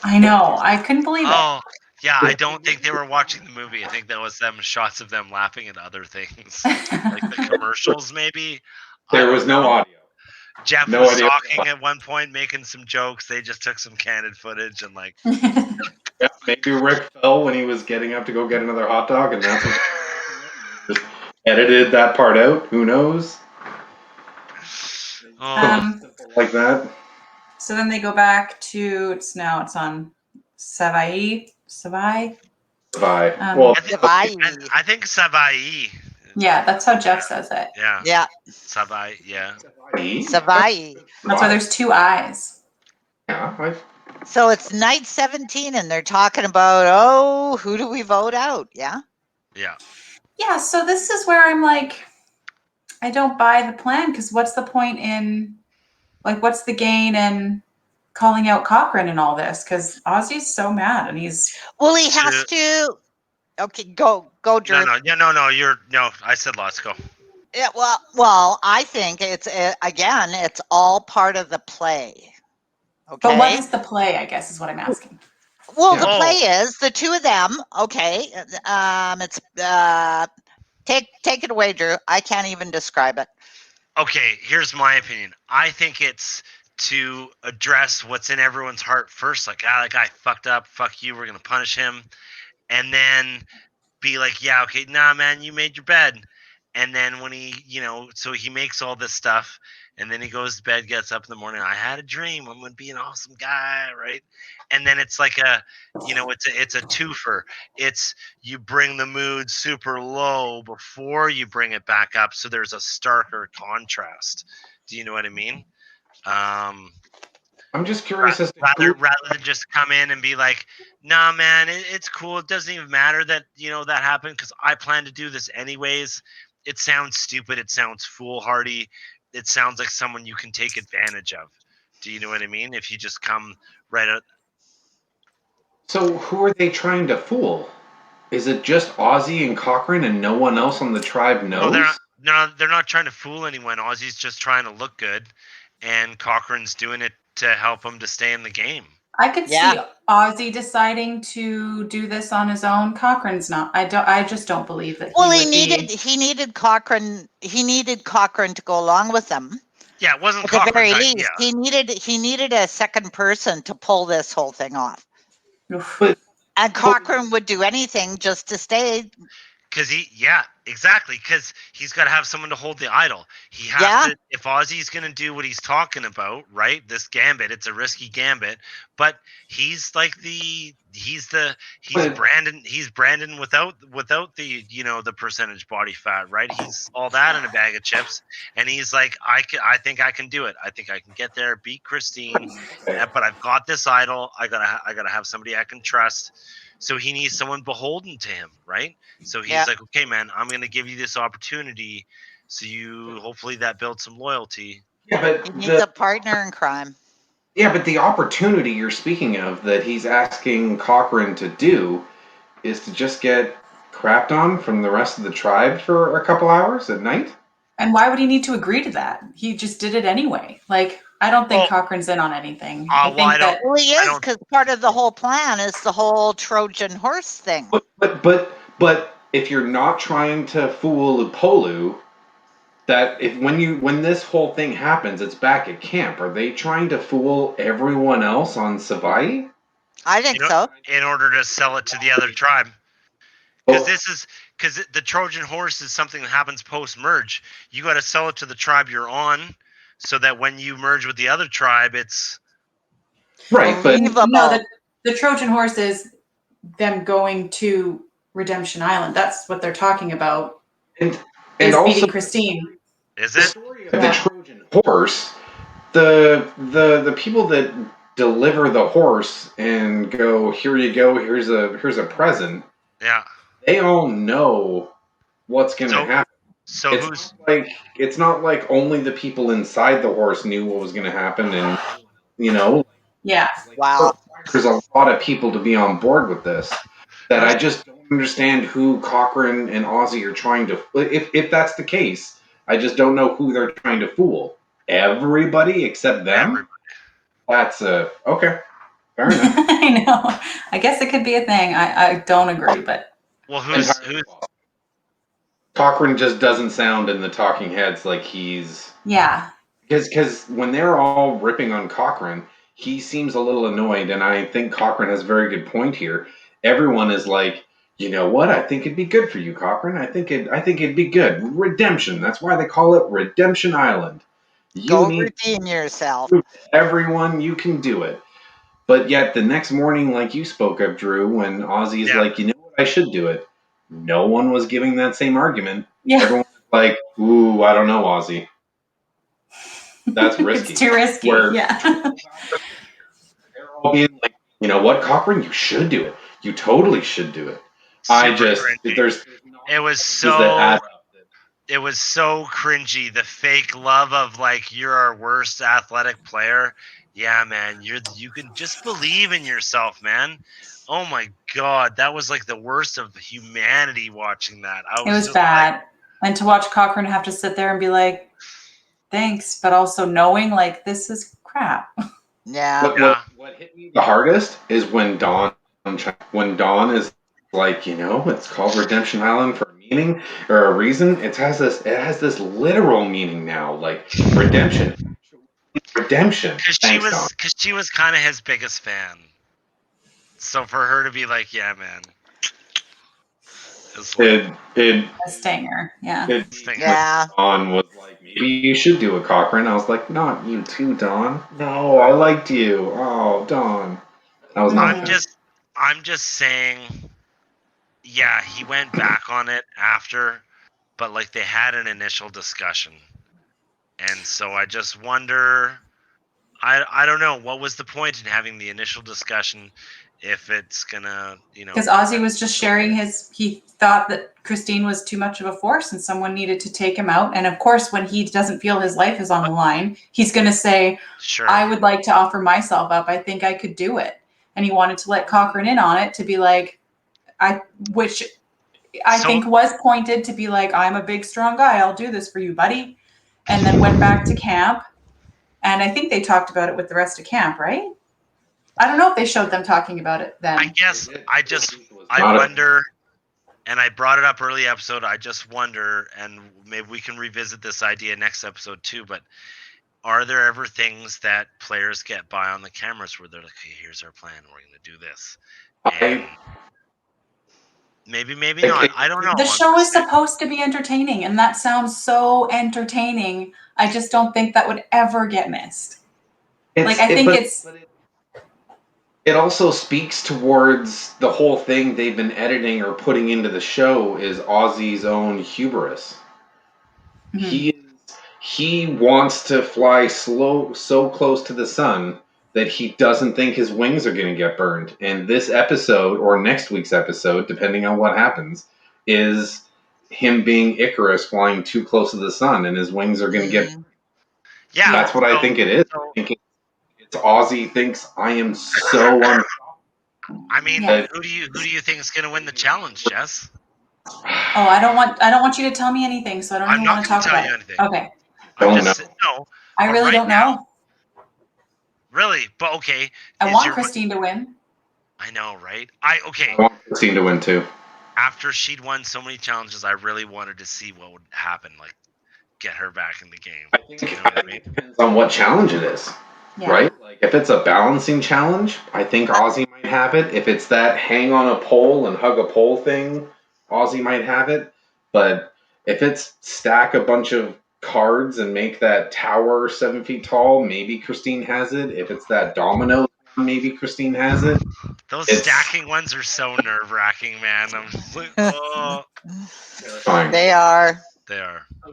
I know. I couldn't believe it. Oh, yeah. I don't think they were watching the movie. I think that was them shots of them laughing at other things, like the commercials, maybe. There was no audio. Jeff No was idea. talking at one point, making some jokes. They just took some candid footage and like. Yeah, maybe Rick fell when he was getting up to go get another hot dog, and that's what just edited that part out. Who knows? Oh, Like that. So then they go back to it's on Savai. Bye. Um, I think Savai. Yeah, that's how Jeff says it. Yeah. Yeah. Savai. Yeah. Savai. That's why there's two eyes. Yeah. So it's night 17 and they're talking about, who do we vote out? Yeah. Yeah. Yeah, so this is where I'm like, I don't buy the plan because what's the point in, like, what's the gain in calling out Cochran and all this? Because Ozzy's so mad and he's. Well, he has to. Okay, go, Drew. No. I said let's go. Yeah, well, I think it's all part of the play. Okay. But what is the play? I guess is what I'm asking. Well, the play is the two of them. Okay. It's take it away, Drew. I can't even describe it. Okay, here's my opinion. I think it's to address what's in everyone's heart first. Like, that guy fucked up. Fuck you. We're gonna punish him, and then be like, yeah, okay, nah, man, you made your bed. And then when he, so he makes all this stuff, and then he goes to bed, gets up in the morning. I had a dream. I'm gonna be an awesome guy, right? And then it's like it's a twofer. It's you bring the mood super low before you bring it back up, so there's a starker contrast. Do you know what I mean? I'm just curious as to rather than just come in and be like, nah, man, it's cool. It doesn't even matter that that happened because I plan to do this anyways. It sounds stupid. It sounds foolhardy. It sounds like someone you can take advantage of. Do you know what I mean? If you just come right out. So who are they trying to fool? Is it just Ozzy and Cochran and no one else on the tribe knows? No, they're not trying to fool anyone. Ozzy's just trying to look good, and Cochran's doing it to help him to stay in the game. I could Yeah. see Ozzy deciding to do this on his own. Cochrane's not. I just don't believe that. Well, he he needed Cochrane. He needed Cochrane to go along with him. Yeah, it wasn't At the very Cochrane's least, idea. he needed a second person to pull this whole thing off. Oof. But And Cochrane would do anything just to stay. Because exactly. Because he's got to have someone to hold the idol. He has Yeah. to. If Ozzy's going to do what he's talking about, right? This gambit, it's a risky gambit, but he's like he's But- Brandon. He's Brandon without the the percentage body fat, right? He's all that in a bag of chips, and he's like, I think I can do it. I think I can get there, beat Christine, but I've got this idol. I gotta have somebody I can trust. So he needs someone beholden to him, right? So he's like, okay, man, I'm going to give you this opportunity. So hopefully that builds some loyalty. Yeah, but He needs a partner in crime. yeah, but the opportunity you're speaking of that he's asking Cochrane to do is to just get crapped on from the rest of the tribe for a couple hours at night. And why would he need to agree to that? He just did it anyway. Like, I don't think Well, Cochrane's in on anything. well, I don't- Well, he is, because part of the whole plan is the whole Trojan horse thing. But if you're not trying to fool Lupolu, that when this whole thing happens, it's back at camp. Are they trying to fool everyone else on Savai? I think so. In order to sell it to the other tribe. Because the Trojan horse is something that happens post-merge. You got to sell it to the tribe you're on, so that when you merge with the other tribe, it's Right, but no, the Trojan horse is them going to Redemption Island. That's what they're talking about. and Is also beating Christine. is the it? story of the Trojan horse. The people that deliver the horse and go, here you go, here's a present. Yeah. They all know what's going to happen. So It's not like only the people inside the horse knew what was going to happen, and Yeah. Wow. there's a lot of people to be on board with this. That I just don't understand who Cochrane and Ozzy are trying to. If that's the case, I just don't know who they're trying to fool. Everybody except them. That's okay. Fair enough. I know. I guess it could be a thing. I don't agree, but well, who's Cochrane just doesn't sound in the talking heads like he's yeah. because when they're all ripping on Cochrane, he seems a little annoyed, and I think Cochrane has a very good point here. Everyone is like, you know what? I think it'd be good for you, Cochrane. I think it'd be good. Redemption. That's why they call it Redemption Island. Go redeem yourself. Everyone, you can do it. But yet the next morning, like you spoke of, Drew, when Ozzy's like, you know what? I should do it. No one was giving that same argument. Yeah. Everyone was like, ooh, I don't know, Ozzy. That's risky. It's too risky. Yeah. They're all being like, you know what, Cochrane, you should do it. You totally should do it. It was so cringy. The fake love of like, you're our worst athletic player. Yeah, man, you can just believe in yourself, man. Oh my God, that was like the worst of humanity watching that. It was bad. And to watch Cochrane have to sit there and be like, thanks, but also knowing like this is crap. Yeah. What hit me the hardest is when Dawn is like, it's called Redemption Island for a meaning or a reason. It has this literal meaning now, like redemption. Because she was kind of his biggest fan. So for her to be like, yeah, man. A stinger. Yeah. Dawn was like, maybe you should do a Cochrane. I was like, not you too, Dawn. No, I liked you. Oh, Dawn. That was not I'm just saying, yeah, he went back on it after, but like they had an initial discussion. And so I just wonder, I don't know, what was the point in having the initial discussion if it's gonna, because Ozzy was just sharing he thought that Christine was too much of a force and someone needed to take him out. And of course, when he doesn't feel his life is on the line, he's going to say, sure, I would like to offer myself up. I think I could do it. And he wanted to let Cochrane in on it to be like, which I think was pointed to be like, I'm a big, strong guy. I'll do this for you, buddy. And then went back to camp. And I think they talked about it with the rest of camp, right? I don't know if they showed them talking about it then. I guess I Not a- wonder, and I brought it up early episode. I just wonder, and maybe we can revisit this idea next episode too. But are there ever things that players get by on the cameras where they're like, "Hey, here's our plan. We're going to do this," and maybe not. I don't know. The show is supposed to be entertaining, and that sounds so entertaining. I just don't think that would ever get missed. It also speaks towards the whole thing they've been editing or putting into the show is Ozzy's own hubris. Mm-hmm. He wants to fly so close to the sun that he doesn't think his wings are going to get burned. And this episode or next week's episode, depending on what happens, is him being Icarus flying too close to the sun and his wings are going to get burned. Yeah, that's what I think it is. I think it's Ozzy thinks I am so unstoppable. I mean, who do you think is going to win the challenge, Jess? Oh, I don't want you to tell me anything, so I don't even want to talk about it. Anything. Okay. I really don't know. Really, but okay. I want Christine to win. I know, right? I want Christine to win too. After she'd won so many challenges, I really wanted to see what would happen, like get her back in the game. I think it depends on what challenge it is, right? Like if it's a balancing challenge, I think Ozzy might have it. If it's that hang on a pole and hug a pole thing, Ozzy might have it. But if it's stack a bunch of cards and make that tower 7 feet tall, maybe Christine has it. If it's that domino, maybe Christine has it. Those stacking ones are so nerve-wracking, man. I'm just like, oh. They are.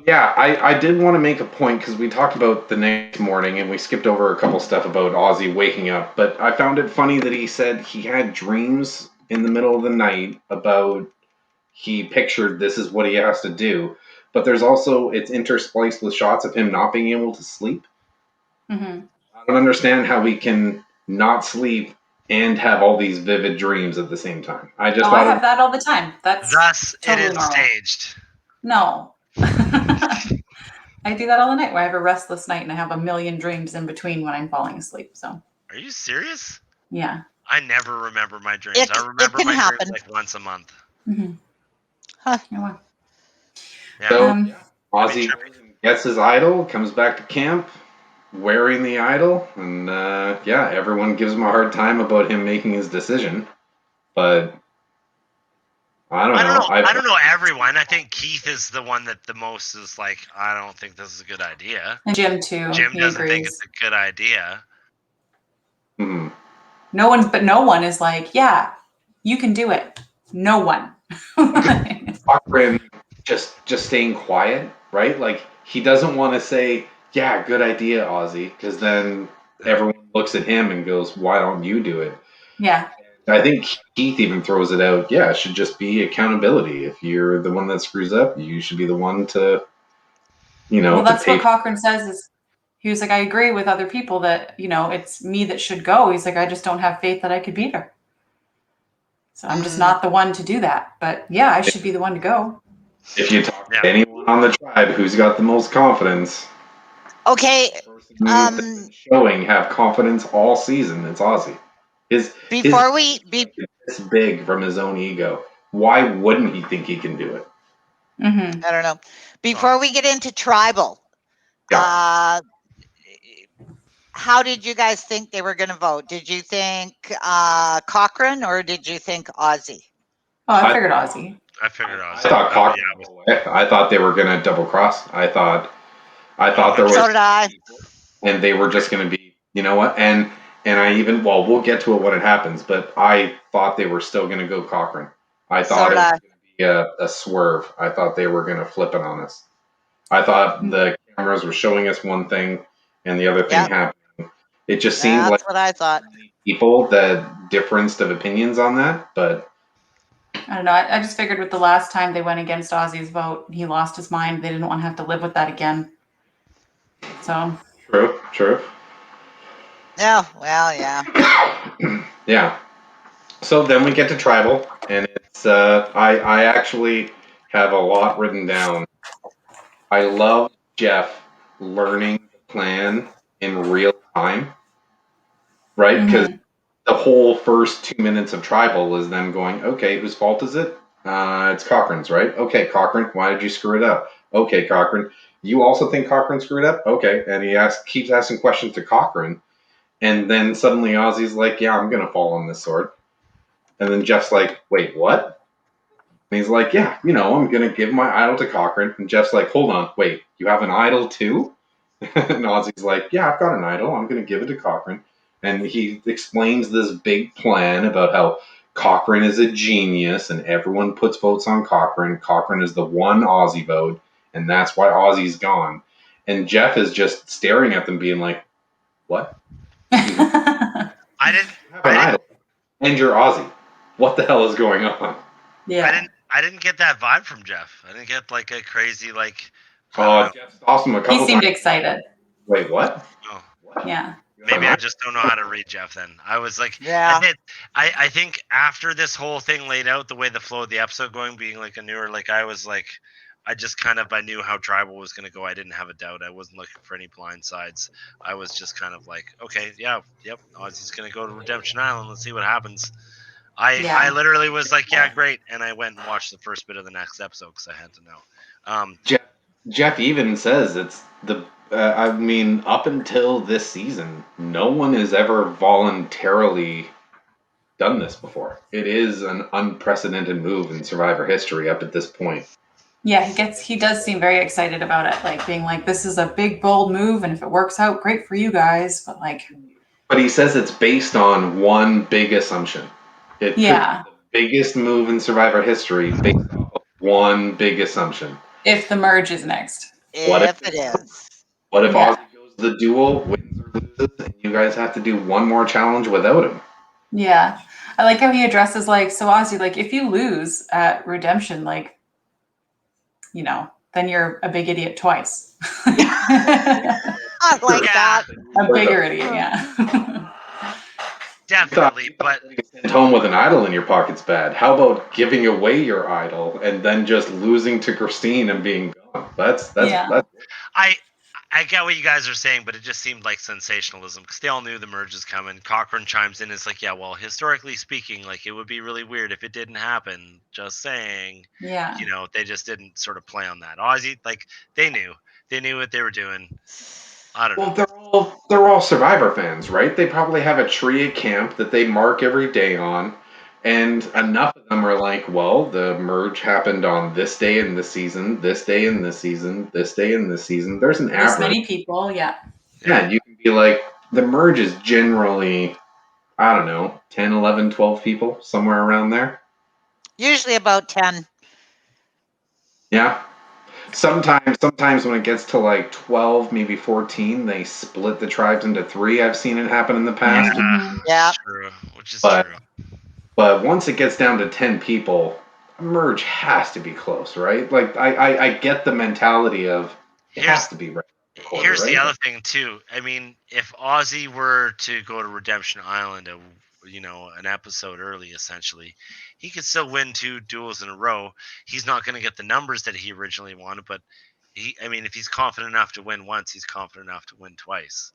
Yeah, I did want to make a point because we talked about the next morning and we skipped over a couple stuff about Ozzy waking up, but I found it funny that he said he had dreams in the middle of the night about he pictured this is what he has to do, but there's also it's interspliced with shots of him not being able to sleep. Mm-hmm. I don't understand how we can not sleep and have all these vivid dreams at the same time. I have that all the time. That's totally it is staged. No. I do that all the night where I have a restless night and I have a million dreams in between when I'm falling asleep. So are you serious? Yeah. I never remember my dreams. I remember my dreams like once a month. Mm-hmm. Huh. Yeah. So Ozzy gets his idol, comes back to camp wearing the idol, and everyone gives him a hard time about him making his decision. But I don't know. I don't know everyone. I think Keith is the one that the most is like, I don't think this is a good idea. And Jim too. Jim doesn't think it's a good idea. Mm-hmm. No one is like, yeah, you can do it. No one. Cochran just staying quiet, right? Like he doesn't want to say, yeah, good idea, Ozzy, because then everyone looks at him and goes, why don't you do it? Yeah. I think Keith even throws it out. Yeah, it should just be accountability. If you're the one that screws up, you should be the one to, Well, that's what Cochran says is, he was like, I agree with other people that, it's me that should go. He's like, I just don't have faith that I could beat her. So I'm just not the one to do that. But yeah, I should be the one to go. If you talk to anyone on the tribe who's got the most confidence. Okay. Showing have confidence all season. It's Ozzy. This big from his own ego. Why wouldn't he think he can do it? Mm-hmm. I don't know. Before we get into tribal, how did you guys think they were going to vote? Did you think Cochran or did you think Ozzy? Oh, I figured Ozzy. I thought Cochran. I thought they were going to double cross. I thought there was. So did I. And they were just going to be, you know what? And I even, we'll get to it when it happens, but I thought they were still going to go Cochran. I thought it was going to be a swerve. I thought they were going to flip it on us. I thought the cameras were showing us one thing and the other thing happening. It just seemed that's what I thought. People that difference of opinions on that, but I don't know. I just figured with the last time they went against Ozzy's vote, he lost his mind. They didn't want to have to live with that again. So true. Yeah, well, yeah. Yeah. So then we get to tribal, and it's I actually have a lot written down. I love Jeff learning the plan in real time, right? Because the whole first 2 minutes of Tribal is them going, okay, whose fault is it? It's Cochrane's, right? Okay, Cochrane, why did you screw it up? Okay, Cochrane, you also think Cochrane screwed up? Okay, and he keeps asking questions to Cochrane, and then suddenly Ozzy's like, yeah, I'm gonna fall on this sword, and then Jeff's like, wait, what? And he's like, yeah, I'm gonna give my idol to Cochrane, and Jeff's like, hold on, wait, you have an idol too? And Ozzy's like, yeah, I've got an idol. I'm going to give it to Cochrane. And he explains this big plan about how Cochrane is a genius and everyone puts votes on Cochrane. Cochrane is the one Ozzy vote, and that's why Ozzy's gone. And Jeff is just staring at them, being like, what? I didn't have an idol. And you're Ozzy. What the hell is going on? Yeah. I didn't get that vibe from Jeff. I didn't get like a crazy like. Oh, Jeff's awesome. He seemed excited. Wait, what? Oh. What? Yeah. Maybe I just don't know how to read Jeff then. I was like, Yeah. I think after this whole thing laid out, the way the flow of the episode going, being like a newer, like I was like, I knew how Tribal was going to go. I didn't have a doubt. I wasn't looking for any blind sides. I was just kind of like, okay, yeah, yep, Ozzy's going to go to Redemption Island. Let's see what happens. I literally was like, yeah, great. And I went and watched the first bit of the next episode because I had to know. Jeff even says it's I mean, up until this season, no one has ever voluntarily done this before. It is an unprecedented move in Survivor history up at this point. Yeah, he does seem very excited about it, like being like, this is a big, bold move, and if it works out, great for you guys. But he says it's based on one big assumption. It could be the biggest move in Survivor history based off of one big assumption. If the merge is next. What if it is? What if Ozzy goes to the duel, wins or loses, and you guys have to do one more challenge without him? Yeah. I like how he addresses, like, so Ozzy, like, if you lose at Redemption, like, then you're a big idiot twice. I like that. A bigger idiot, yeah. Definitely, but sent home with an idol in your pocket's bad. How about giving away your idol and then just losing to Christine and being gone? That's I get what you guys are saying, but it just seemed like sensationalism because they all knew the merge is coming. Cochrane chimes in. It's like, yeah, well, historically speaking, like it would be really weird if it didn't happen. Just saying. Yeah. They just didn't sort of play on that. Ozzy, like they knew what they were doing. I don't know. Well, they're all Survivor fans, right? They probably have a tree at camp that they mark every day on. And enough of them are like, well, the merge happened on this day in the season, this day in this season, this day in this season. There's an average. This many people, yeah. Yeah, you can be like, the merge is generally, I don't know, 10, 11, 12 people, somewhere around there. Usually about 10. Yeah. Sometimes when it gets to like 12, maybe 14, they split the tribes into 3. I've seen it happen in the past. Yeah. True, which is true. But once it gets down to 10 people, a merge has to be close, right? Like, I get the mentality of it has to be right. Here's the other thing, too. I mean, if Ozzy were to go to Redemption Island, an episode early, essentially, he could still win 2 duels in a row. He's not going to get the numbers that he originally wanted, but if he's confident enough to win once, he's confident enough to win twice.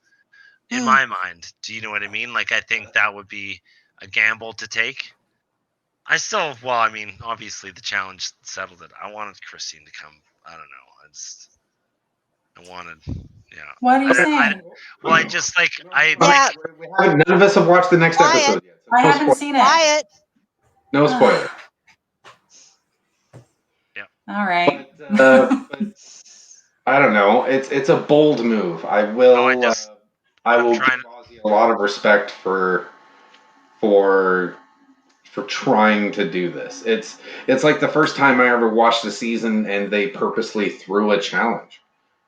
In my mind, do you know what I mean? Like, I think that would be a gamble to take. Obviously the challenge settled it. I wanted Christine to come. I don't know. What are you saying? None of us have watched the next episode yet. So I haven't seen it. No spoiler. Yeah. All right. But I don't know. It's a bold move. I will give Ozzy a lot of respect for trying to do this. It's like the first time I ever watched a season and they purposely threw a challenge.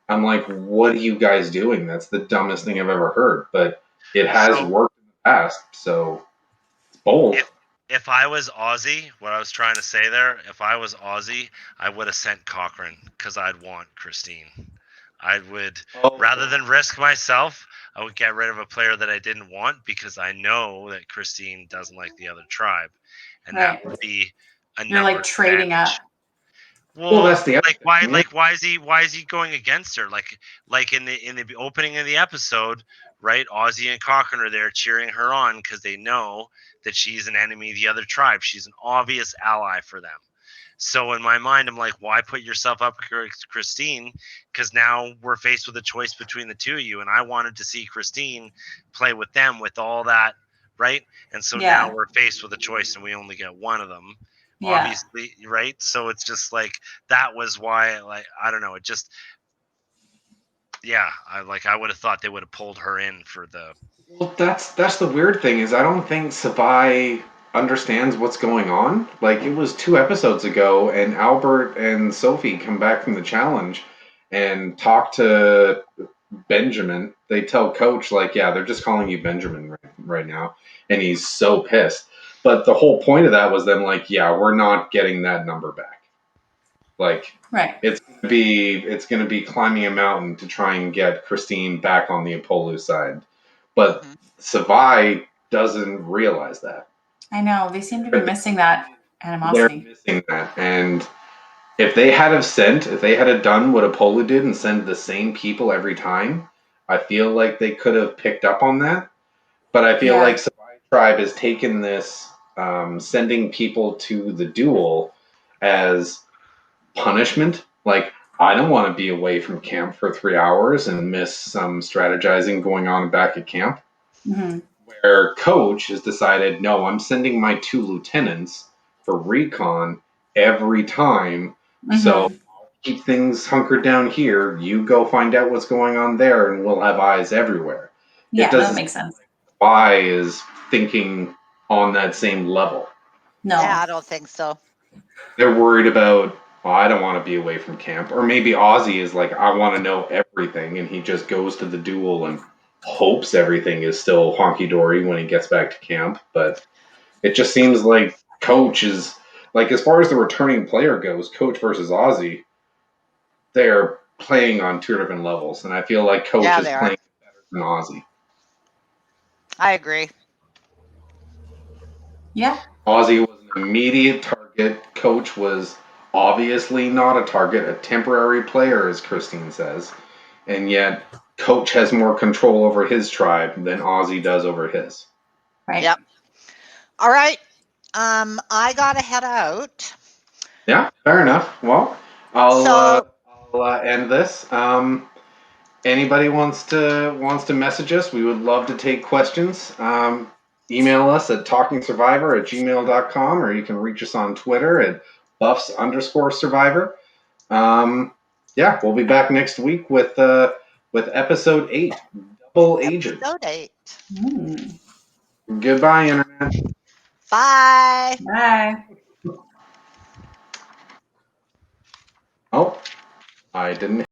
I'm like, what are you guys doing? That's the dumbest thing I've ever heard. But it has worked in the past, so it's bold. If I was Ozzy, what I was trying to say there, if I was Ozzy, I would have sent Cochrane because I'd want Christine. I would, rather than risk myself, I would get rid of a player that I didn't want because I know that Christine doesn't like the other tribe. And that would be a You're like trading up. Well, that's the other thing, yeah. why is he going against her? Like in the opening of the episode, right? Ozzy and Cochrane are there cheering her on because they know that she's an enemy of the other tribe. She's an obvious ally for them. So in my mind, I'm like, why put yourself up, Christine? Because now we're faced with a choice between the two of you, and I wanted to see Christine play with them with all that, right? And so now we're faced with a choice, and we only get one of them. Yeah. Obviously, right? So it's just like that was why, like, I don't know, it just, yeah, I would have thought they would have pulled her in for the. Well, that's the weird thing is I don't think Savai understands what's going on. Like it was 2 episodes ago, and Albert and Sophie come back from the challenge and talk to Benjamin. They tell Coach like, yeah, they're just calling you Benjamin right now, and he's so pissed. But the whole point of that was them like, yeah, we're not getting that number back. Like, Right. it's gonna be climbing a mountain to try and get Christine back on the Apollo side. But Savai doesn't realize that. I know. They seem to be missing that They're animosity. missing that. And if they had done what Apollo did and sent the same people every time, I feel like they could have picked up on that. But I feel like Savai Tribe has taken this sending people to the duel as punishment. Like, I don't want to be away from camp for 3 hours and miss some strategizing going on back at camp. Mm-hmm. Where Coach has decided, no, I'm sending my 2 lieutenants for recon every time. Mm-hmm. So I'll keep things hunkered down here. You go find out what's going on there, and we'll have eyes everywhere. Yeah, It doesn't that makes sense. Spy is thinking on that same level. No. Yeah, I don't think so. They're worried about, well, I don't want to be away from camp. Or maybe Ozzy is like, I want to know everything, and he just goes to the duel and hopes everything is still honky-dory when he gets back to camp. But it just seems like Coach is, like, as far as the returning player goes, Coach versus Ozzy, they're playing on 2 different levels. And I feel like Coach is playing better than Ozzy. I agree. Yeah. Ozzy was an immediate target. Coach was obviously not a target, a temporary player, as Christine says. And yet, Coach has more control over his tribe than Ozzy does over his. Right. Yep. All right. I gotta head out. Yeah, fair enough. Well, I'll end this. Anybody wants to message us, we would love to take questions. Email us at talkingsurvivor@gmail.com, or you can reach us on Twitter at buffs_survivor. Yeah, we'll be back next week with episode 8, Double Agent. Episode 8. Goodbye, Internet. Bye. Bye. Oh, I didn't